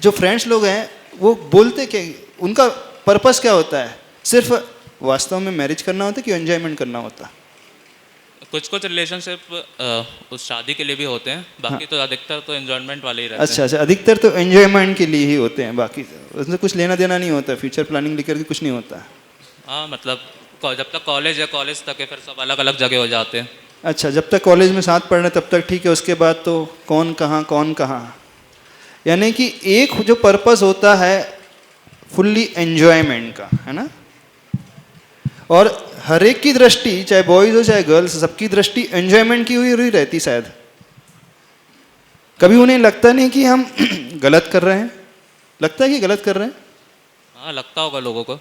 जो फ्रेंड्स लोग हैं वो बोलते क्या, उनका पर्पस क्या होता है? सिर्फ वास्तव में मैरिज करना होता है कि एंजॉयमेंट करना होता है? कुछ कुछ रिलेशनशिप उस शादी के लिए भी होते हैं, बाकी तो अधिकतर तो एंजॉयमेंट वाले ही रहते अच्छा अच्छा, अधिकतर तो एंजॉयमेंट के लिए ही होते हैं, बाकी उसमें कुछ लेना देना नहीं होता, फ्यूचर प्लानिंग लेकर के कुछ नहीं होता। हैं। हाँ मतलब जब तक कॉलेज है, कॉलेज तक है, फिर सब अलग अलग जगह हो जाते हैं। अच्छा, जब तक कॉलेज में साथ पढ़ रहे तब तक ठीक है, उसके बाद तो कौन कहाँ। यानी कि एक जो पर्पस होता है फुल्ली एंजॉयमेंट का, है ना, और हर एक की दृष्टि, चाहे बॉयज हो चाहे गर्ल्स, सबकी दृष्टि एंजॉयमेंट की हुई रहती शायद। कभी उन्हें लगता नहीं कि हम गलत कर रहे हैं? लगता है कि गलत कर रहे हैं? हाँ लगता होगा लोगों को।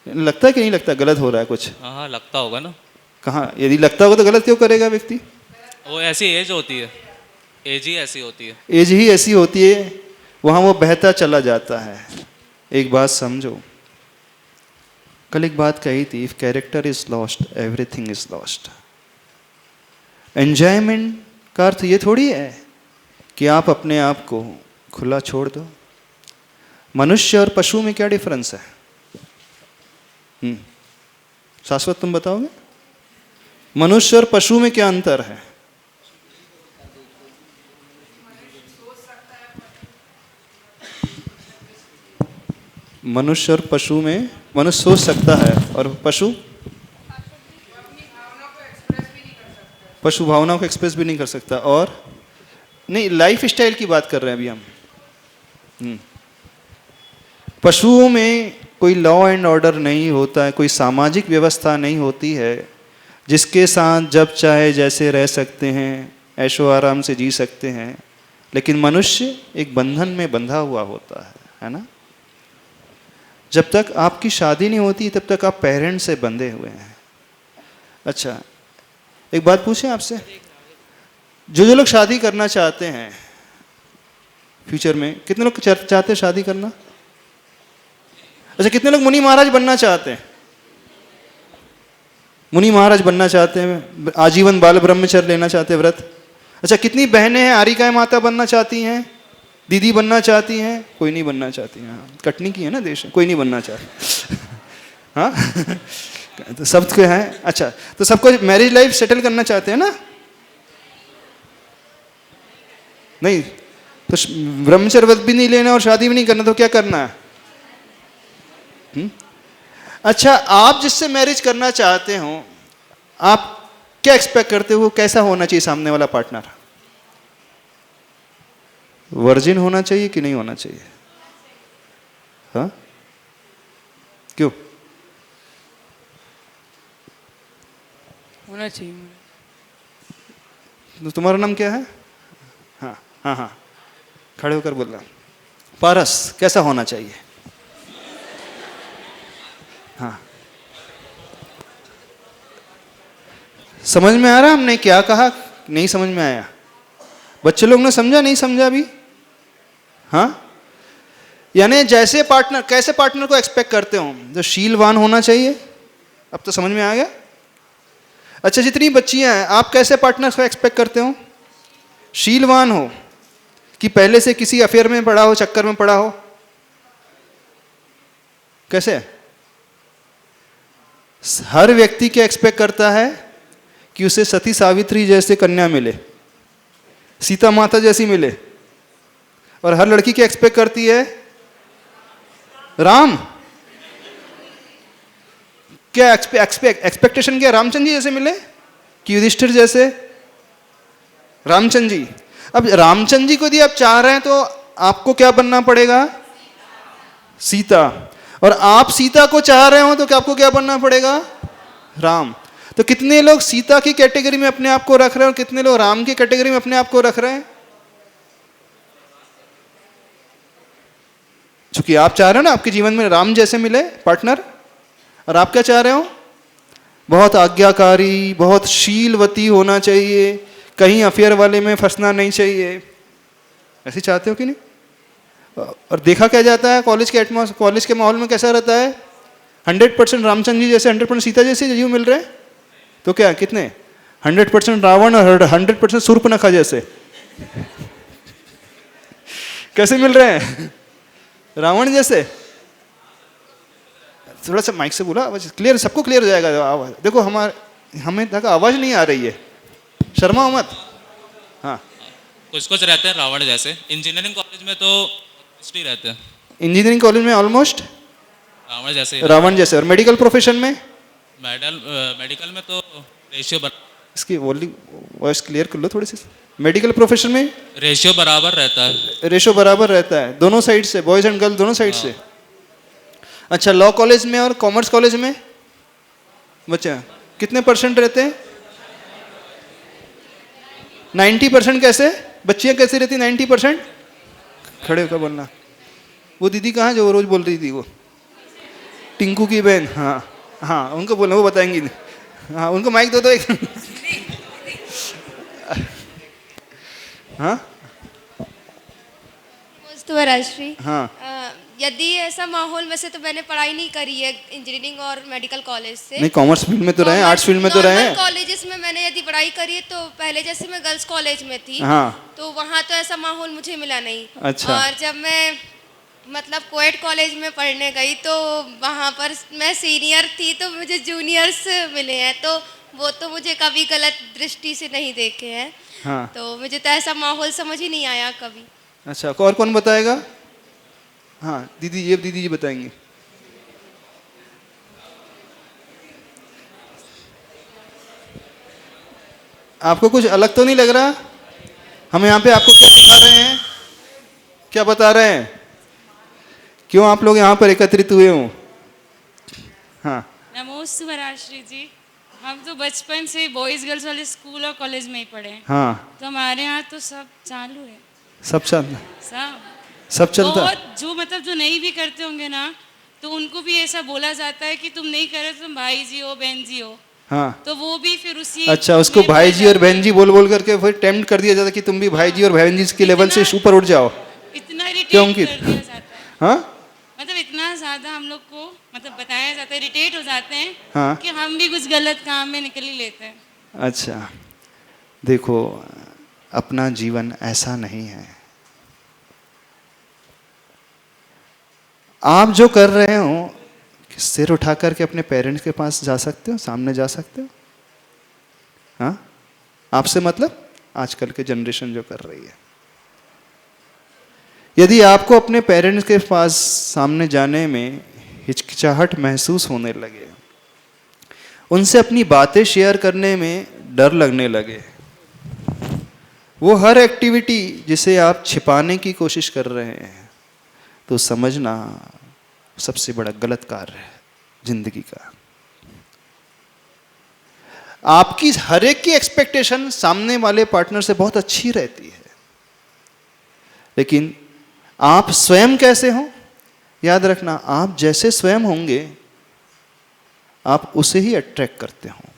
लगता है कि नहीं लगता गलत हो रहा है कुछ? हाँ लगता होगा ना। कहाँ, यदि लगता होगा तो गलत क्यों करेगा व्यक्ति? वो ऐसी एज होती है, एज ही ऐसी होती है। एज ही ऐसी होती है, वहाँ वो बहता चला जाता है। एक बात समझो, कल एक बात कही थी, if character is lost everything is lost. Enjoyment का अर्थ ये थोड़ी है कि आप अपने आप को खुला छोड़ दो। मनुष्य और पशु में क्या डिफरेंस है? शाश्वत तुम बताओगे? मनुष्य और पशु में क्या अंतर है? मनुष्य और पशु में, मनुष्य सोच सकता है और पशु भावनाओं को एक्सप्रेस भी नहीं कर सकता। और नहीं, लाइफ स्टाइल की बात कर रहे हैं अभी हम। पशुओं में कोई लॉ एंड ऑर्डर नहीं होता है, कोई सामाजिक व्यवस्था नहीं होती है जिसके साथ जब चाहे जैसे रह सकते हैं, ऐशो आराम से जी सकते हैं। लेकिन मनुष्य एक बंधन में बंधा हुआ होता है ना। जब तक आपकी शादी नहीं होती तब तक आप पेरेंट्स से बंधे हुए हैं। अच्छा, एक बात पूछें आपसे, जो लोग शादी करना चाहते हैं फ्यूचर में, कितने लोग चाहते हैं शादी करना? अच्छा, कितने लोग मुनि महाराज बनना चाहते हैं? मुनि महाराज बनना चाहते हैं, आजीवन बाल ब्रह्मचर्य लेना चाहते हैं, व्रत। अच्छा, कितनी बहनें हैं आरिकाएं माता बनना चाहती हैं, दीदी बनना चाहती हैं? कोई नहीं बनना चाहती हैं। कटनी की है ना देश, कोई नहीं बनना चाहती। हाँ तो सबको है। अच्छा, तो सबको मैरिज लाइफ सेटल करना चाहते हैं ना? नहीं तो ब्रह्मचर्य व्रत भी नहीं लेना और शादी भी नहीं करना, तो क्या करना है? अच्छा, आप जिससे मैरिज करना चाहते हो, आप क्या एक्सपेक्ट करते हो? कैसा होना चाहिए सामने वाला पार्टनर? वर्जिन होना चाहिए कि नहीं होना चाहिए? हाँ, क्यों होना चाहिए? तो तुम्हारा नाम क्या है? हाँ हाँ हाँ, खड़े होकर बोलना। पारस, कैसा होना चाहिए? हाँ, समझ में आ रहा हमने क्या कहा? नहीं समझ में आया? बच्चे लोग ने समझा नहीं समझा भी? हाँ, यानी जैसे पार्टनर, कैसे पार्टनर को एक्सपेक्ट करते हो? जो शीलवान होना चाहिए। अब तो समझ में आ गया। अच्छा, जितनी बच्चियां हैं, आप कैसे पार्टनर को एक्सपेक्ट करते हो? शीलवान हो कि पहले से किसी अफेयर में पड़ा हो, चक्कर में पड़ा हो? कैसे? हर व्यक्ति क्या एक्सपेक्ट करता है कि उसे सती सावित्री जैसे कन्या मिले, सीता माता जैसी मिले। और हर लड़की क्या एक्सपेक्ट करती है? राम। क्या एक्सपेक्टेशन क्या? रामचंद्र जी जैसे मिले कि युधिष्ठिर जैसे? रामचंद्र जी। अब रामचंद्र जी को यदि आप चाह रहे हैं तो आपको क्या बनना पड़ेगा? सीता। और आप सीता को चाह रहे हो तो क्या आपको क्या बनना पड़ेगा? राम। तो कितने लोग सीता की कैटेगरी में अपने आप को रख रहे हैं और कितने लोग राम की कैटेगरी में अपने आप को रख रहे हैं? क्योंकि आप चाह रहे हो ना आपके जीवन में राम जैसे मिले पार्टनर, और आप क्या चाह रहे हो? बहुत आज्ञाकारी, बहुत शीलवती होना चाहिए, कहीं अफेयर वाले में फंसना नहीं चाहिए। ऐसे चाहते हो कि नहीं? और देखा क्या जाता है कॉलेज के माहौल में कैसा रहता है? 100% रामचंद्र जी जैसे, 100% सीता जैसे जीव मिल रहे हैं। तो क्या कितने? 100% रावण और 100% शूर्पणखा जैसे। कैसे मिल रहे हैं? रावण जैसे। थोड़ा सा माइक से बोला, आवाज क्लियर, सबको क्लियर हो जाएगा आवाज। देखो हमें तक आवाज नहीं आ रही है, शर्मा मत। हाँ, कुछ कुछ रहते हैं रावण जैसे। इंजीनियरिंग कॉलेज में तो रहते हैं। इंजीनियरिंग कॉलेज में ऑलमोस्ट रावण जैसे। रावण जैसे। और मेडिकल प्रोफेशन में? मेडिकल में तो रेशियो इसकी वॉइस क्लियर कर लो थोड़ी सी। मेडिकल प्रोफेशन में रेशियो बराबर रहता है। रेशो बराबर रहता है दोनों साइड से, बॉयज एंड गर्ल दोनों साइड से। अच्छा, लॉ कॉलेज में और कॉमर्स कॉलेज में बच्चा कितने परसेंट रहते हैं? 90% कैसे? बच्चियां कैसे रहती 90%? खड़े होकर बोलना। वो दीदी कहाँ है जो रोज बोल रही थी, वो टिंकू की बहन? हाँ हाँ, उनको बोलना, वो बताएंगी। हाँ, उनको माइक दो एक। हाँ राजश्री। हाँ यदि ऐसा माहौल, वैसे तो मैंने पढ़ाई नहीं करी है इंजीनियरिंग और मेडिकल कॉलेज से। नहीं, कॉमर्स फील्ड में तो रहे, आर्ट्स फील्ड में तो रहे हैं। कॉलेजेस में मैंने यदि पढ़ाई करी है तो पहले जैसे मैं गर्ल्स कॉलेज में थी, हाँ। तो वहाँ तो ऐसा माहौल मुझे मिला नहीं। अच्छा। और जब मैं मतलब कोएड कॉलेज में पढ़ने गई तो वहाँ पर मैं सीनियर थी, तो मुझे जूनियर्स मिले हैं, तो वो तो मुझे कभी गलत दृष्टि से नहीं देखे हैं। हाँ। तो मुझे तो ऐसा माहौल समझ ही नहीं आया कभी। अच्छा, और कौन बताएगा? हाँ दीदी, ये दीदी जी बताएंगे। आपको कुछ अलग तो नहीं लग रहा? हम यहाँ पे आपको क्या सिखा रहे हैं, क्या बता रहे हैं, क्यों आप लोग यहाँ पर एकत्रित हुए हो? हाँ। नमोस्तु राजश्री जी। हम तो बचपन से बॉयज़ गर्ल्स वाले स्कूल और कॉलेज में ही पढ़े हैं। हाँ। तो हमारे यहाँ तो सब चालू है। सब चलता? सब चलता। बहुत जो मतलब जो नहीं भी करते होंगे ना, तो उनको भी ऐसा बोला जाता है कि तुम नहीं करे तो तुम भाई जी हो, बहन जी हो। हाँ। तो वो भी फिर उसी। अच्छा, उसको में भाई पड़ जी और जाते बहन हैं। जी बोल बोल करके फिर टेम्प्ट कर दिया जाता है कि तुम भी भाई जी और बहन जी के लेवल से ऊपर उठ जाओ। इतना इरिटेट क्यों कर कि? दिया जाता है। हाँ मतलब इतना ज़्यादा हम लोग को मतलब बताया जाता है, इरिटेट हो जाते हैं। हाँ। कि हम भी कुछ गलत काम में निकल ही लेते हैं। अच्छा, देखो, अपना जीवन ऐसा नहीं है। आप जो कर रहे हो, सिर उठा करके अपने पेरेंट्स के पास जा सकते हो, सामने जा सकते हो। हाँ, आपसे मतलब आजकल के जनरेशन जो कर रही है। यदि आपको अपने पेरेंट्स के पास सामने जाने में हिचकिचाहट महसूस होने लगे, उनसे अपनी बातें शेयर करने में डर लगने लगे, वो हर एक्टिविटी जिसे आप छिपाने की कोशिश कर रहे हैं, तो समझना सबसे बड़ा गलत कार्य है जिंदगी का। आपकी हर एक की एक्सपेक्टेशन सामने वाले पार्टनर से बहुत अच्छी रहती है, लेकिन आप स्वयं कैसे हो, याद रखना, आप जैसे स्वयं होंगे आप उसे ही अट्रैक्ट करते हो।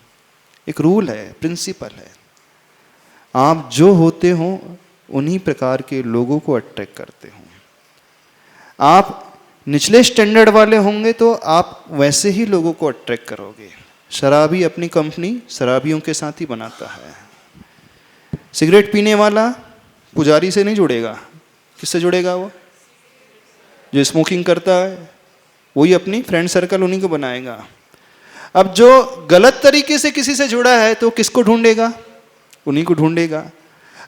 एक रूल है, प्रिंसिपल है, आप जो होते हो उन्हीं प्रकार के लोगों को अट्रैक्ट करते हो। आप निचले स्टैंडर्ड वाले होंगे तो आप वैसे ही लोगों को अट्रैक्ट करोगे। शराबी अपनी कंपनी शराबियों के साथ ही बनाता है। सिगरेट पीने वाला पुजारी से नहीं जुड़ेगा, किससे जुड़ेगा? वो जो स्मोकिंग करता है वही अपनी फ्रेंड सर्कल उन्हीं को बनाएगा। अब जो गलत तरीके से किसी से जुड़ा है तो किसको ढूंढेगा? उन्हीं को ढूंढेगा।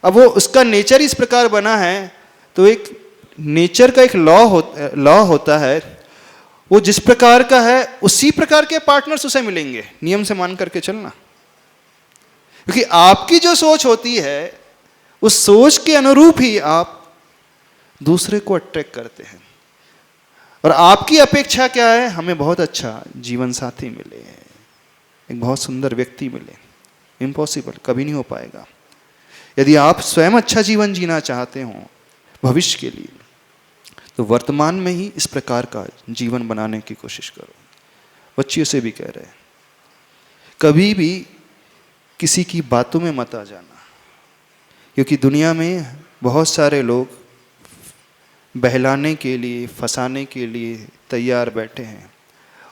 अब वो उसका नेचर इस प्रकार बना है, तो एक नेचर का एक लॉ होता है, वो जिस प्रकार का है उसी प्रकार के पार्टनर्स उसे मिलेंगे। नियम से मान करके चलना, क्योंकि आपकी जो सोच होती है उस सोच के अनुरूप ही आप दूसरे को अट्रैक्ट करते हैं। और आपकी अपेक्षा क्या है? हमें बहुत अच्छा जीवन साथी मिले, एक बहुत सुंदर व्यक्ति मिले। इम्पॉसिबल, कभी नहीं हो पाएगा। यदि आप स्वयं अच्छा जीवन जीना चाहते हो भविष्य के लिए, तो वर्तमान में ही इस प्रकार का जीवन बनाने की कोशिश करो। बच्चियों से भी कह रहे हैं, कभी भी किसी की बातों में मत आ जाना, क्योंकि दुनिया में बहुत सारे लोग बहलाने के लिए, फंसाने के लिए तैयार बैठे हैं।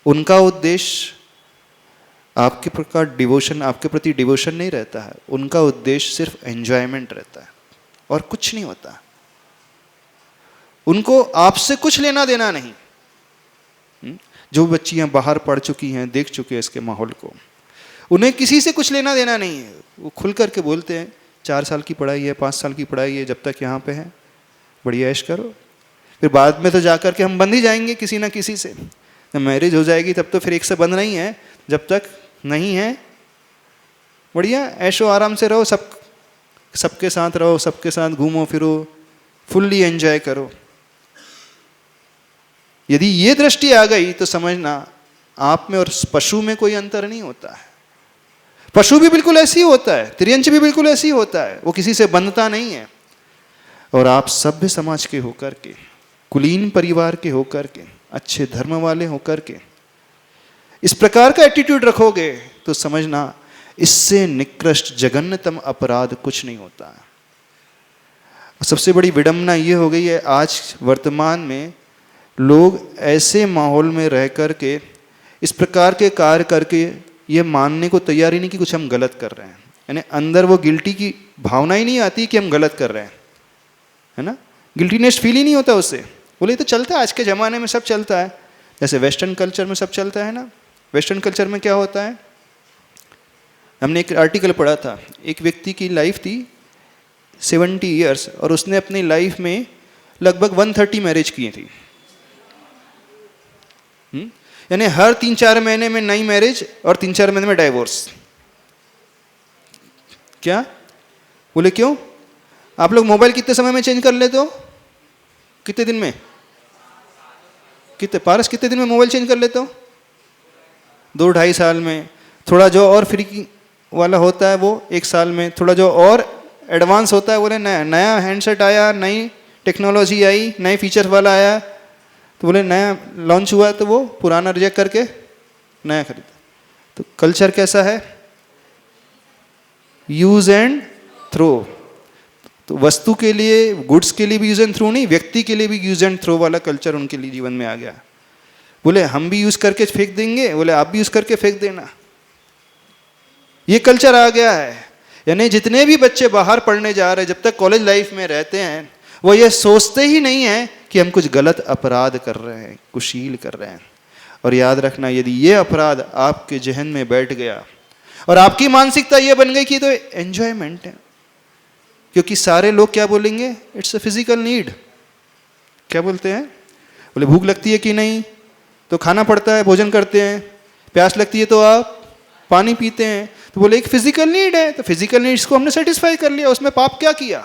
उनका उद्देश्य आपके प्रकार डिवोशन, आपके प्रति डिवोशन नहीं रहता है, उनका उद्देश्य सिर्फ एंजॉयमेंट रहता है और कुछ नहीं होता। उनको आपसे कुछ लेना देना नहीं। जो बच्चियां बाहर पढ़ चुकी हैं, देख चुके हैं इसके माहौल को, उन्हें किसी से कुछ लेना देना नहीं है। वो खुल करके बोलते हैं 4 साल की पढ़ाई है, 5 साल की पढ़ाई है, जब तक यहाँ पे है बढ़िया ऐश करो, फिर बाद में तो जाकर के हम बंध ही जाएंगे किसी ना किसी से। जब मैरिज हो जाएगी तब तो फिर एक से बंध नहीं है, जब तक नहीं है बढ़िया ऐशो आराम से रहो, सबके साथ रहो, सबके साथ घूमो फिरो, फुल्ली एंजॉय करो। यदि ये दृष्टि आ गई तो समझना आप में और पशु में कोई अंतर नहीं होता है। पशु भी बिल्कुल ऐसी होता है, तिर्यंच भी बिल्कुल ऐसी होता है, वो किसी से बंधता नहीं है। और आप सभ्य समाज के होकर के, कुलीन परिवार के होकर के, अच्छे धर्म वाले होकर के इस प्रकार का एटीट्यूड रखोगे तो समझना इससे निकृष्ट जघन्यतम अपराध कुछ नहीं होता है। सबसे बड़ी विडंबना ये हो गई है आज वर्तमान में, लोग ऐसे माहौल में रह कर के इस प्रकार के कार्य करके ये मानने को तैयार ही नहीं कि कुछ हम गलत कर रहे हैं। यानी अंदर वो गिल्टी की भावना ही नहीं आती कि हम गलत कर रहे हैं, है ना, गिल्टीनेस फील ही नहीं होता उससे। बोले ये तो चलता है, आज के ज़माने में सब चलता है, जैसे वेस्टर्न कल्चर में सब चलता है ना। वेस्टर्न कल्चर में क्या होता है, हमने एक आर्टिकल पढ़ा था, एक व्यक्ति की लाइफ थी 70 ईयर्स और उसने अपनी लाइफ में लगभग 130 मैरिज की थी। यानी हर 3-4 महीने में नई मैरिज और 3-4 महीने में डाइवोर्स। क्या बोले क्यों? आप लोग मोबाइल कितने समय में चेंज कर लेते हो? कितने दिन में? कितने पारस कितने दिन में मोबाइल चेंज कर लेते हो? 2-2.5 साल में। थोड़ा जो और फ्री वाला होता है वो 1 साल में। थोड़ा जो और एडवांस होता है बोले नया हैंडसेट आया, नई टेक्नोलॉजी आई, नए फीचर वाला आया, तो बोले नया लॉन्च हुआ तो वो पुराना रिजेक्ट करके नया खरीदा। तो कल्चर कैसा है? Use and throw. तो वस्तु के लिए, गुड्स के लिए भी यूज एंड थ्रो नहीं, व्यक्ति के लिए भी यूज एंड थ्रो वाला कल्चर उनके लिए जीवन में आ गया। बोले हम भी यूज करके फेंक देंगे, बोले आप भी यूज करके फेंक देना, ये कल्चर आ गया है। यानी जितने भी बच्चे बाहर पढ़ने जा रहे हैं, जब तक कॉलेज लाइफ में रहते हैं, वो ये सोचते ही नहीं है कि हम कुछ गलत अपराध कर रहे हैं, कुशील कर रहे हैं। और याद रखना, यदि ये अपराध आपके जहन में बैठ गया और आपकी मानसिकता ये बन गई कि तो एंजॉयमेंट है, क्योंकि सारे लोग क्या बोलेंगे, इट्स अ फिजिकल नीड। क्या बोलते हैं? बोले भूख लगती है कि नहीं तो खाना पड़ता है, भोजन करते हैं, प्यास लगती है तो आप पानी पीते हैं, तो बोले एक फिजिकल नीड है, तो फिजिकल नीड्स को हमने सेटिस्फाई कर लिया, उसमें पाप क्या किया?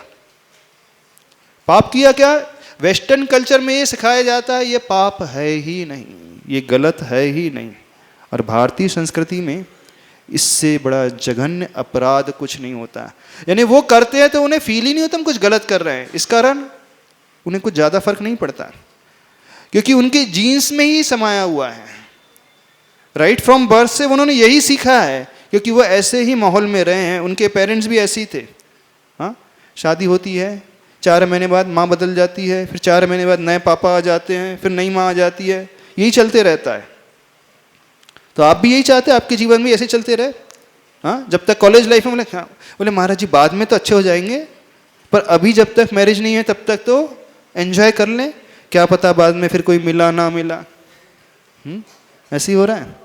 पाप किया क्या? वेस्टर्न कल्चर में ये सिखाया जाता है ये पाप है ही नहीं, ये गलत है ही नहीं। और भारतीय संस्कृति में इससे बड़ा जघन्य अपराध कुछ नहीं होता। यानी वो करते हैं तो उन्हें फील ही नहीं होता हम कुछ गलत कर रहे हैं, इस कारण उन्हें कुछ ज़्यादा फर्क नहीं पड़ता, क्योंकि उनके जीन्स में ही समाया हुआ है। राइट फ्रॉम बर्थ से उन्होंने यही सीखा है, क्योंकि वो ऐसे ही माहौल में रहे हैं, उनके पेरेंट्स भी ऐसे ही थे। हाँ, शादी होती है, 4 महीने बाद माँ बदल जाती है, फिर 4 महीने बाद नए पापा आ जाते हैं, फिर नई माँ आ जाती है, यही चलते रहता है। तो आप भी यही चाहते हैं आपके जीवन में ऐसे चलते रहे? हाँ, जब तक कॉलेज लाइफ में बोले महाराज जी बाद में तो अच्छे हो जाएंगे, पर अभी जब तक मैरिज नहीं है तब तक तो एंजॉय कर लें, क्या पता बाद में फिर कोई मिला ना मिला। ऐसे ही हो रहा है।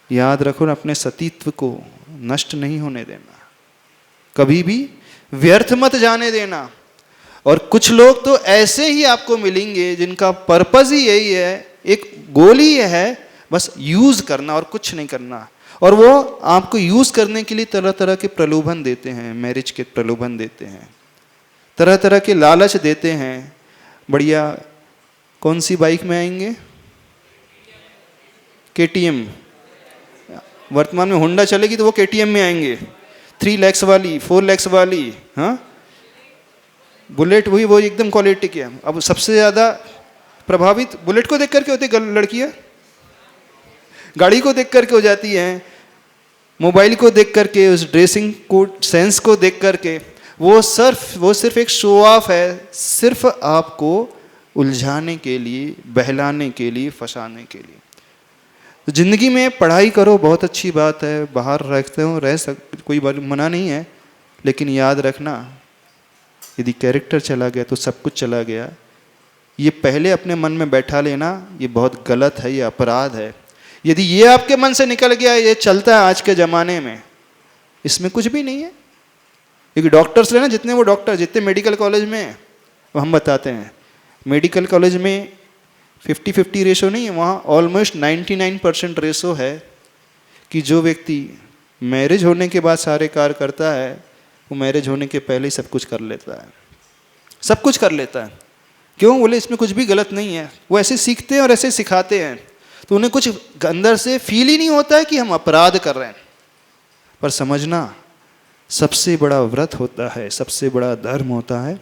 याद रखो, अपने सतीत्व को नष्ट नहीं होने देना, कभी भी व्यर्थ मत जाने देना। और कुछ लोग तो ऐसे ही आपको मिलेंगे जिनका पर्पस ही यही है, एक गोल ही है, बस यूज करना और कुछ नहीं करना। और वो आपको यूज करने के लिए तरह तरह के प्रलोभन देते हैं, मैरिज के प्रलोभन देते हैं, तरह तरह के लालच देते हैं। बढ़िया, कौन सी बाइक में आएंगे? KTM। वर्तमान में होंडा चलेगी तो वो KTM में आएंगे, 3 lakhs वाली, 4 lakhs वाली। हाँ, बुलेट वही वो एकदम क्वालिटी की है। अब सबसे ज़्यादा प्रभावित बुलेट को देख करके होती लड़कियाँ, गाड़ी को देख करके हो जाती हैं, मोबाइल को देख करके, उस ड्रेसिंग कोड सेंस को देख करके। वो सिर्फ एक शो ऑफ है, सिर्फ आपको उलझाने के लिए, बहलाने के लिए, फंसाने के लिए। तो ज़िंदगी में पढ़ाई करो, बहुत अच्छी बात है, बाहर रहते हो कोई मना नहीं है, लेकिन याद रखना यदि कैरेक्टर चला गया तो सब कुछ चला गया। ये पहले अपने मन में बैठा लेना, ये बहुत गलत है, ये अपराध है। यदि ये आपके मन से निकल गया, ये चलता है आज के ज़माने में, इसमें कुछ भी नहीं है। क्योंकि डॉक्टर्स लेना, जितने वो डॉक्टर जितने मेडिकल कॉलेज में हैं, वो हम बताते हैं, मेडिकल कॉलेज में 50-50 रेशो नहीं है, वहाँ ऑलमोस्ट 99% रेशो है कि जो व्यक्ति मैरिज होने के बाद सारे कार्य करता है, वो मैरिज होने के पहले ही सब कुछ कर लेता है, सब कुछ कर लेता है। क्यों? बोले इसमें कुछ भी गलत नहीं है। वो ऐसे सीखते हैं और ऐसे सिखाते हैं, तो उन्हें कुछ अंदर से फील ही नहीं होता है कि हम अपराध कर रहे हैं। पर समझना, सबसे बड़ा व्रत होता है, सबसे बड़ा धर्म होता है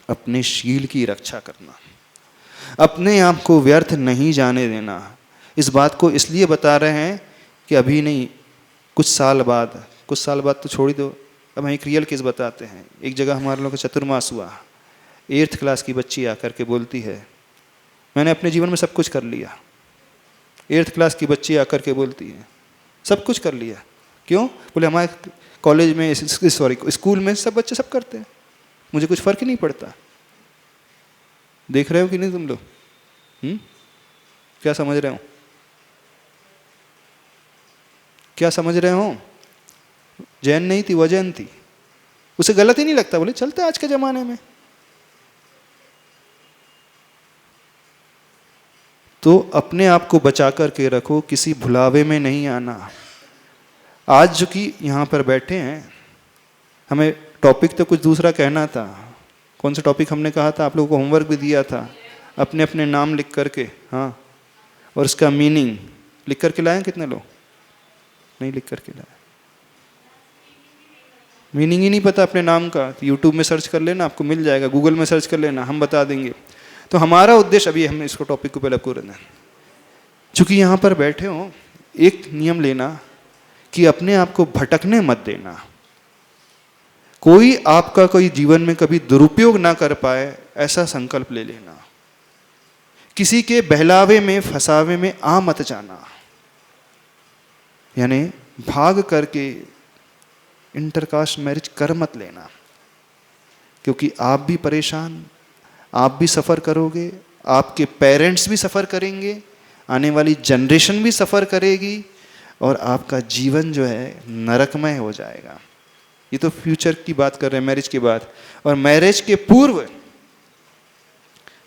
अपने शील की रक्षा करना, अपने आप को व्यर्थ नहीं जाने देना। इस बात को इसलिए बता रहे हैं कि अभी नहीं, कुछ साल बाद तो छोड़ ही दो। अब हम एक रियल केस बताते हैं। एक जगह हमारे लोगों का चतुर्मास हुआ, 8th क्लास की बच्ची आकर के बोलती है, मैंने अपने जीवन में सब कुछ कर लिया। 8th क्लास की बच्ची आकर के बोलती है, सब कुछ कर लिया। क्यों? बोले हमारे कॉलेज में, सॉरी स्कूल में सब बच्चे सब करते हैं, मुझे कुछ फर्क ही नहीं पड़ता। देख रहे हो कि नहीं तुम लोग? क्या समझ रहे हो? क्या समझ रहे हो? जैन नहीं थी, वजैन थी, उसे गलत ही नहीं लगता। बोले चलते आज के जमाने में। तो अपने आप को बचा कर के रखो, किसी भुलावे में नहीं आना। आज जो कि यहाँ पर बैठे हैं, हमें टॉपिक तो कुछ दूसरा कहना था। कौन सा टॉपिक हमने कहा था? आप लोगों को होमवर्क भी दिया था, अपने अपने नाम लिख करके, हाँ, और उसका मीनिंग लिख करके लाए। कितने लोग नहीं लिख करके लाए? मीनिंग ही नहीं पता अपने नाम का, तो यूट्यूब में सर्च कर लेना, आपको मिल जाएगा, गूगल में सर्च कर लेना, हम बता देंगे। तो हमारा उद्देश्य, अभी हमने इसको टॉपिक को पहले आपको रहना, चूंकि यहाँ पर बैठे हो, एक नियम लेना कि अपने आप को भटकने मत देना। कोई आपका कोई जीवन में कभी दुरुपयोग ना कर पाए, ऐसा संकल्प ले लेना। किसी के बहलावे में, फसावे में आ मत जाना, यानी भाग करके इंटरकास्ट मैरिज कर मत लेना, क्योंकि आप भी परेशान, आप भी सफ़र करोगे, आपके पेरेंट्स भी सफ़र करेंगे, आने वाली जनरेशन भी सफ़र करेगी, और आपका जीवन जो है नरकमय हो जाएगा। ये तो फ्यूचर की बात कर रहे हैं, मैरिज की बात। और मैरिज के पूर्व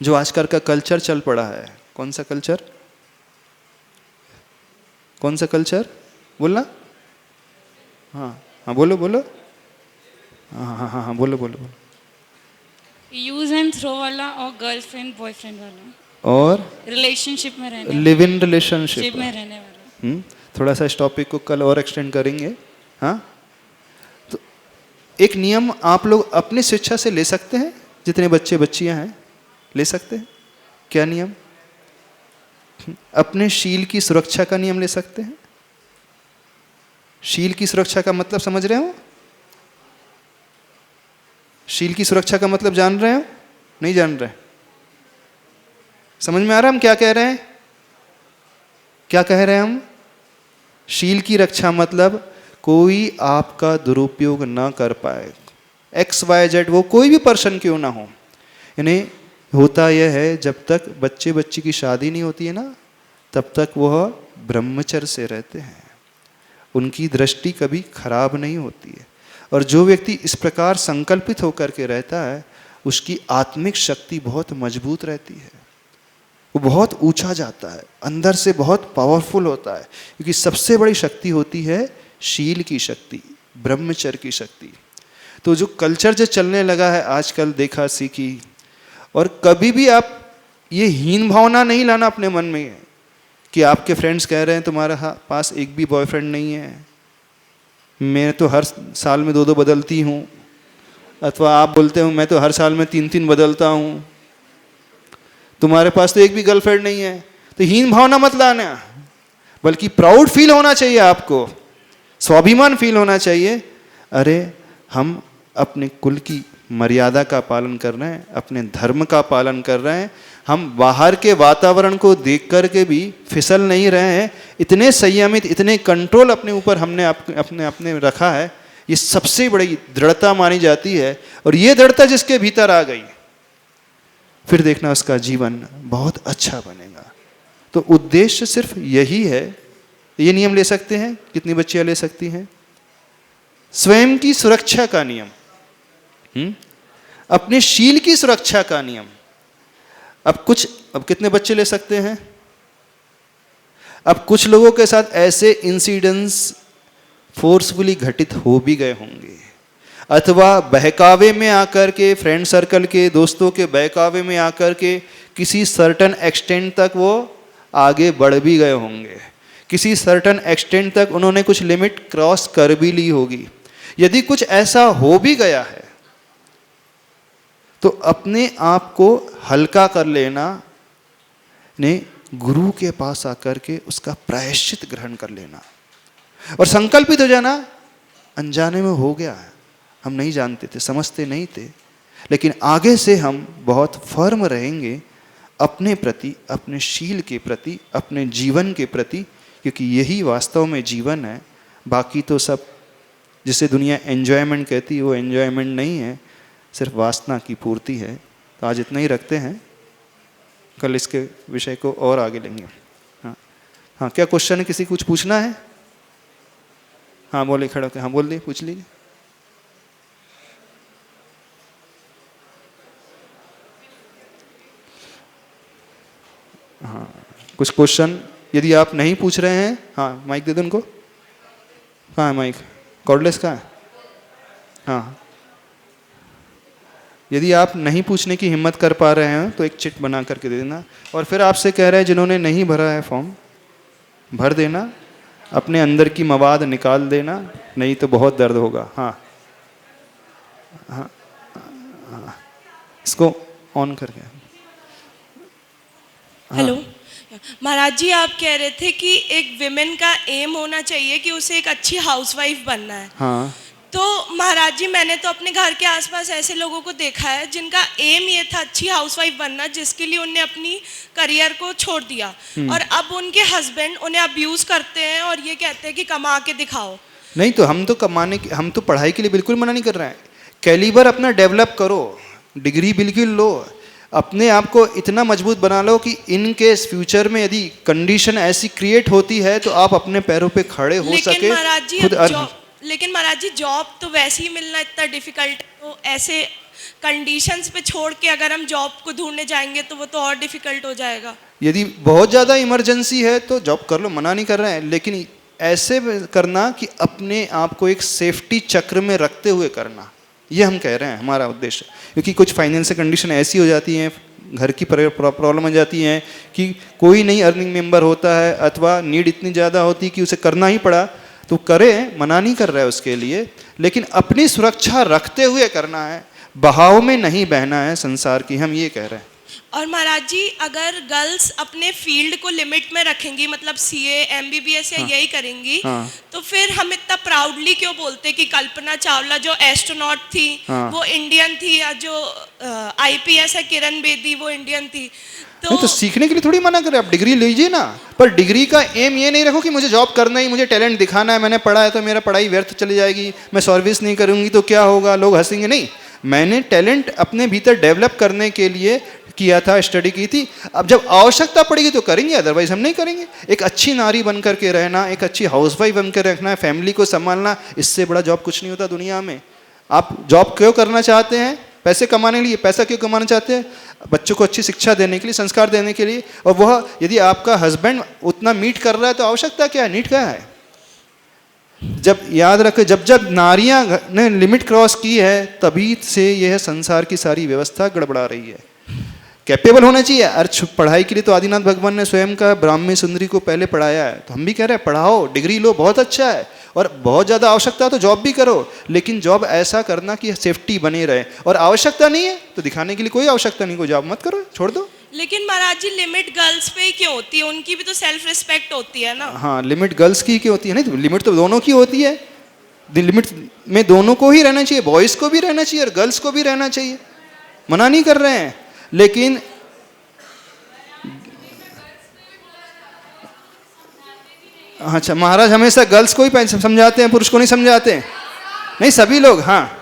जो आजकल का कल्चर चल पड़ा है, कौन सा कल्चर? कौन सा कल्चर? बोलना। हाँ हाँ, बोलो बोलो। हाँ हाँ हाँ हाँ, बोलो बोलो बोलो। यूज एंड थ्रो वाला और गर्लफ्रेंड बॉयफ्रेंड वाला, और रिलेशनशिप में रहने लिव इन रिलेशनशिप में रहने वाला। थोड़ा सा इस टॉपिक को कल और एक्सटेंड करेंगे। हाँ, तो एक नियम आप लोग अपनी स्वेच्छा से ले सकते हैं, जितने बच्चे बच्चियां हैं ले सकते हैं। क्या नियम? अपने शील की सुरक्षा का नियम ले सकते हैं। शील की सुरक्षा का मतलब समझ रहे हो? शील की सुरक्षा का मतलब जान रहे हो? नहीं जान रहे? समझ में आ रहा है हम क्या कह रहे हैं? क्या कह रहे हैं हम? शील की रक्षा मतलब कोई आपका दुरुपयोग ना कर पाए। XYZ वो कोई भी पर्सन क्यों ना हो। यानी होता यह है, जब तक बच्चे बच्ची की शादी नहीं होती है ना, तब तक वह ब्रह्मचर्य से रहते हैं, उनकी दृष्टि कभी खराब नहीं होती है। और जो व्यक्ति इस प्रकार संकल्पित होकर के रहता है, उसकी आत्मिक शक्ति बहुत मजबूत रहती है, वो बहुत ऊंचा जाता है, अंदर से बहुत पावरफुल होता है, क्योंकि सबसे बड़ी शक्ति होती है शील की शक्ति, ब्रह्मचर्य की शक्ति। तो जो कल्चर जो चलने लगा है आजकल, देखा सीखी, और कभी भी आप ये हीन भावना नहीं लाना अपने मन में कि आपके फ्रेंड्स कह रहे हैं तुम्हारे पास एक भी बॉयफ्रेंड नहीं है, मैं तो हर साल में 2-2 बदलती हूँ, अथवा आप बोलते हो मैं तो हर साल में 3-3 बदलता हूँ, तुम्हारे पास तो एक भी गर्लफ्रेंड नहीं है। तो हीन भावना मत लाना, बल्कि प्राउड फील होना चाहिए आपको, स्वाभिमान फील होना चाहिए। अरे हम अपने कुल की मर्यादा का पालन कर रहे हैं, अपने धर्म का पालन कर रहे हैं, हम बाहर के वातावरण को देख कर के भी फिसल नहीं रहे हैं, इतने संयमित, इतने कंट्रोल अपने ऊपर हमने अपने रखा है। ये सबसे बड़ी दृढ़ता मानी जाती है, और ये दृढ़ता जिसके भीतर आ गई, फिर देखना उसका जीवन बहुत अच्छा बनेगा। तो उद्देश्य सिर्फ यही है। ये नियम ले सकते हैं, कितनी बच्चियां ले सकती हैं? स्वयं की सुरक्षा का नियम, अपने शील की सुरक्षा का नियम। अब कितने बच्चे ले सकते हैं? अब कुछ लोगों के साथ ऐसे इंसिडेंट्स फोर्सफुली घटित हो भी गए होंगे, अथवा बहकावे में आकर के, फ्रेंड सर्कल के, दोस्तों के बहकावे में आकर के किसी सर्टन एक्सटेंट तक वो आगे बढ़ भी गए होंगे, किसी सर्टन एक्सटेंट तक उन्होंने कुछ लिमिट क्रॉस कर भी ली होगी। यदि कुछ ऐसा हो भी गया है तो अपने आप को हल्का कर लेना, ने गुरु के पास आकर के उसका प्रायश्चित ग्रहण कर लेना और संकल्पित हो जाना, अनजाने में हो गया है, हम नहीं जानते थे, समझते नहीं थे, लेकिन आगे से हम बहुत फर्म रहेंगे अपने प्रति, अपने शील के प्रति, अपने जीवन के प्रति, क्योंकि यही वास्तव में जीवन है। बाकी तो सब जिसे दुनिया एन्जॉयमेंट कहती है वो एन्जॉयमेंट नहीं है, सिर्फ वासना की पूर्ति है। तो आज इतना ही रखते हैं, कल इसके विषय को और आगे लेंगे। हाँ हाँ, क्या क्वेश्चन है, किसी कुछ पूछना है? हाँ बोले, खड़े होकर हाँ बोल दिए, पूछ लीजिए। हाँ कुछ क्वेश्चन यदि आप नहीं पूछ रहे हैं, हाँ माइक दे दो उनको। कहाँ है माइक? कॉर्डलेस कहाँ है? हाँ, यदि आप नहीं पूछने की हिम्मत कर पा रहे हैं तो एक चिट बना करके दे देना। और फिर आपसे कह रहे हैं जिन्होंने नहीं भरा है फॉर्म, भर देना, अपने अंदर की मवाद निकाल देना, नहीं तो बहुत दर्द होगा। हाँ हाँ, हाँ। इसको ऑन करके। हाँ। हेलो महाराज जी, आप कह रहे थे कि एक विमेन का एम होना चाहिए कि उसे एक अच्छी हाउसवाइफ बनना है। हाँ। तो महाराज जी, मैंने तो अपने घर के आसपास ऐसे लोगों को देखा है जिनका एम ये था अच्छी हाउसवाइफ बनना, जिसके लिए उन्हें अपनी करियर को छोड़ दिया और अब उनके हस्बैंड उन्हें अब्यूज करते हैं और ये कहते हैं कि कमा के दिखाओ। नहीं तो हम तो कमाने की, हम तो पढ़ाई के लिए बिल्कुल मना नहीं कर रहे हैं। कैलिबर अपना डेवलप करो, डिग्री बिल्कुल लो, अपने आप को इतना मजबूत बना लो कि इन केस फ्यूचर में यदि कंडीशन ऐसी क्रिएट होती है तो आप अपने पैरों पे खड़े हो सके, खुद लेकिन महाराज जी जॉब तो वैसे ही मिलना इतना डिफिकल्ट है, तो ऐसे कंडीशंस पे छोड़ के अगर हम जॉब को ढूंढने जाएंगे तो वो तो और डिफिकल्ट हो जाएगा। यदि बहुत ज़्यादा इमरजेंसी है तो जॉब कर लो, मना नहीं कर रहे हैं, लेकिन ऐसे करना कि अपने आप को एक सेफ्टी चक्र में रखते हुए करना, ये हम कह रहे हैं हमारा उद्देश्य। क्योंकि कुछ फाइनेंशियल कंडीशन ऐसी हो जाती हैं, घर की प्रॉब्लम हो जाती हैं कि कोई नहीं अर्निंग मेंबर होता है अथवा नीड इतनी ज़्यादा होती है कि उसे करना ही पड़ा, तो करे, मना नहीं कर रहा है उसके लिए, लेकिन अपनी सुरक्षा रखते हुए करना है, बहाव में नहीं बहना है संसार की, हम ये कह रहे हैं। और महाराज जी, अगर गर्ल्स अपने फील्ड को लिमिट में रखेंगी, मतलब सीए, एमबीबीएस या यही करेंगी, तो फिर हम इतना प्राउडली क्यों बोलते कि कल्पना चावला जो एस्ट्रोनॉट थी वो इंडियन थी, या जो आईपीएस है किरण बेदी वो इंडियन थी। नहीं तो सीखने के लिए थोड़ी मना करें, आप डिग्री लीजिए ना, पर डिग्री का एम ये नहीं रखो कि मुझे जॉब करना ही, मुझे टैलेंट दिखाना है, मैंने पढ़ा है तो मेरा पढ़ाई व्यर्थ चली जाएगी, मैं सर्विस नहीं करूंगी तो क्या होगा, लोग हंसेंगे। नहीं, मैंने टैलेंट अपने भीतर डेवलप करने के लिए किया था, स्टडी की थी, अब जब आवश्यकता पड़ेगी तो करेंगे, अदरवाइज हम नहीं करेंगे। एक अच्छी नारी बन करके रहना, एक अच्छी हाउसवाइफ बन कर रखना है, फैमिली को संभालना, इससे बड़ा जॉब कुछ नहीं होता दुनिया में। आप जॉब क्यों करना चाहते हैं? पैसे कमाने के लिए। पैसा क्यों कमाना चाहते हैं? बच्चों को अच्छी शिक्षा देने के लिए, संस्कार देने के लिए। और वह यदि आपका हस्बैंड उतना मीट कर रहा है तो आवश्यकता क्या है, नीड क्या है? जब याद रखें, जब जब नारियां ने लिमिट क्रॉस की है तभी से यह संसार की सारी व्यवस्था गड़बड़ा रही है। कैपेबल होना चाहिए। अर्थ पढ़ाई के लिए तो आदिनाथ भगवान ने स्वयं का ब्राह्मी सुंदरी को पहले पढ़ाया है, तो हम भी कह रहे हैं पढ़ाओ, डिग्री लो, बहुत अच्छा है, और बहुत ज़्यादा आवश्यकता है तो जॉब भी करो, लेकिन जॉब ऐसा करना कि सेफ्टी बने रहे। और आवश्यकता नहीं है तो दिखाने के लिए कोई आवश्यकता नहीं, कोई जॉब मत करो, छोड़ दो। लेकिन महाराज जी, लिमिट गर्ल्स पे ही क्यों होती है? उनकी भी तो सेल्फ रिस्पेक्ट होती है ना। हाँ, लिमिट गर्ल्स की क्यों होती है? नहीं, लिमिट तो दोनों की होती है। लिमिट में दोनों को ही रहना चाहिए, बॉयज़ को भी रहना चाहिए और गर्ल्स को भी रहना चाहिए, मना नहीं कर रहे हैं। लेकिन अच्छा, महाराज हमेशा गर्ल्स को ही समझाते हैं, पुरुष को नहीं समझाते? नहीं, सभी लोग। हाँ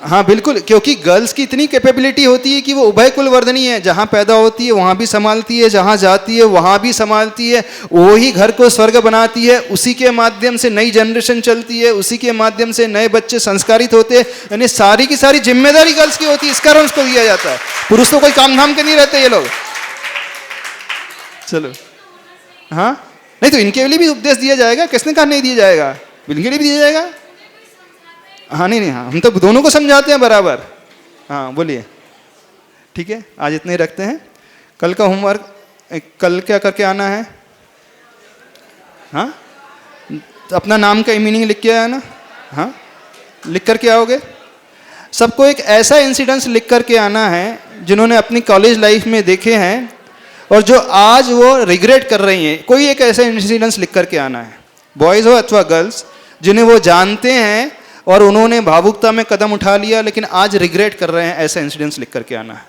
हाँ बिल्कुल, क्योंकि गर्ल्स की इतनी कैपेबिलिटी होती है कि वो उभय कुल वर्धनी है, जहाँ पैदा होती है वहाँ भी संभालती है, जहाँ जाती है वहाँ भी संभालती है, वही घर को स्वर्ग बनाती है, उसी के माध्यम से नई जनरेशन चलती है, उसी के माध्यम से नए बच्चे संस्कारित होते हैं। यानी सारी की सारी जिम्मेदारी गर्ल्स की होती है, इस कारण उसको दिया जाता है। पुरुष तो कोई काम धाम के नहीं रहते ये लोग। चलो, हाँ नहीं तो इनके लिए भी उपदेश दिया जाएगा, किसने कहा नहीं दिया जाएगा, इनके लिए भी दिया जाएगा। हाँ नहीं हाँ, हम तो दोनों को समझाते हैं बराबर। हाँ बोलिए, ठीक है, आज इतने ही रखते हैं। कल का होमवर्क, कल क्या करके आना है? हाँ, अपना नाम का मीनिंग लिख के आना। हाँ, लिख करके आओगे। सबको एक ऐसा इंसिडेंस लिख करके आना है जिन्होंने अपनी कॉलेज लाइफ में देखे हैं और जो आज वो रिग्रेट कर रही हैं। कोई एक ऐसा इंसिडेंस लिख करके आना है, बॉयज़ हो अथवा गर्ल्स, जिन्हें वो जानते हैं और उन्होंने भावुकता में कदम उठा लिया लेकिन आज रिग्रेट कर रहे हैं, ऐसा इंसिडेंस लिख करके आना है।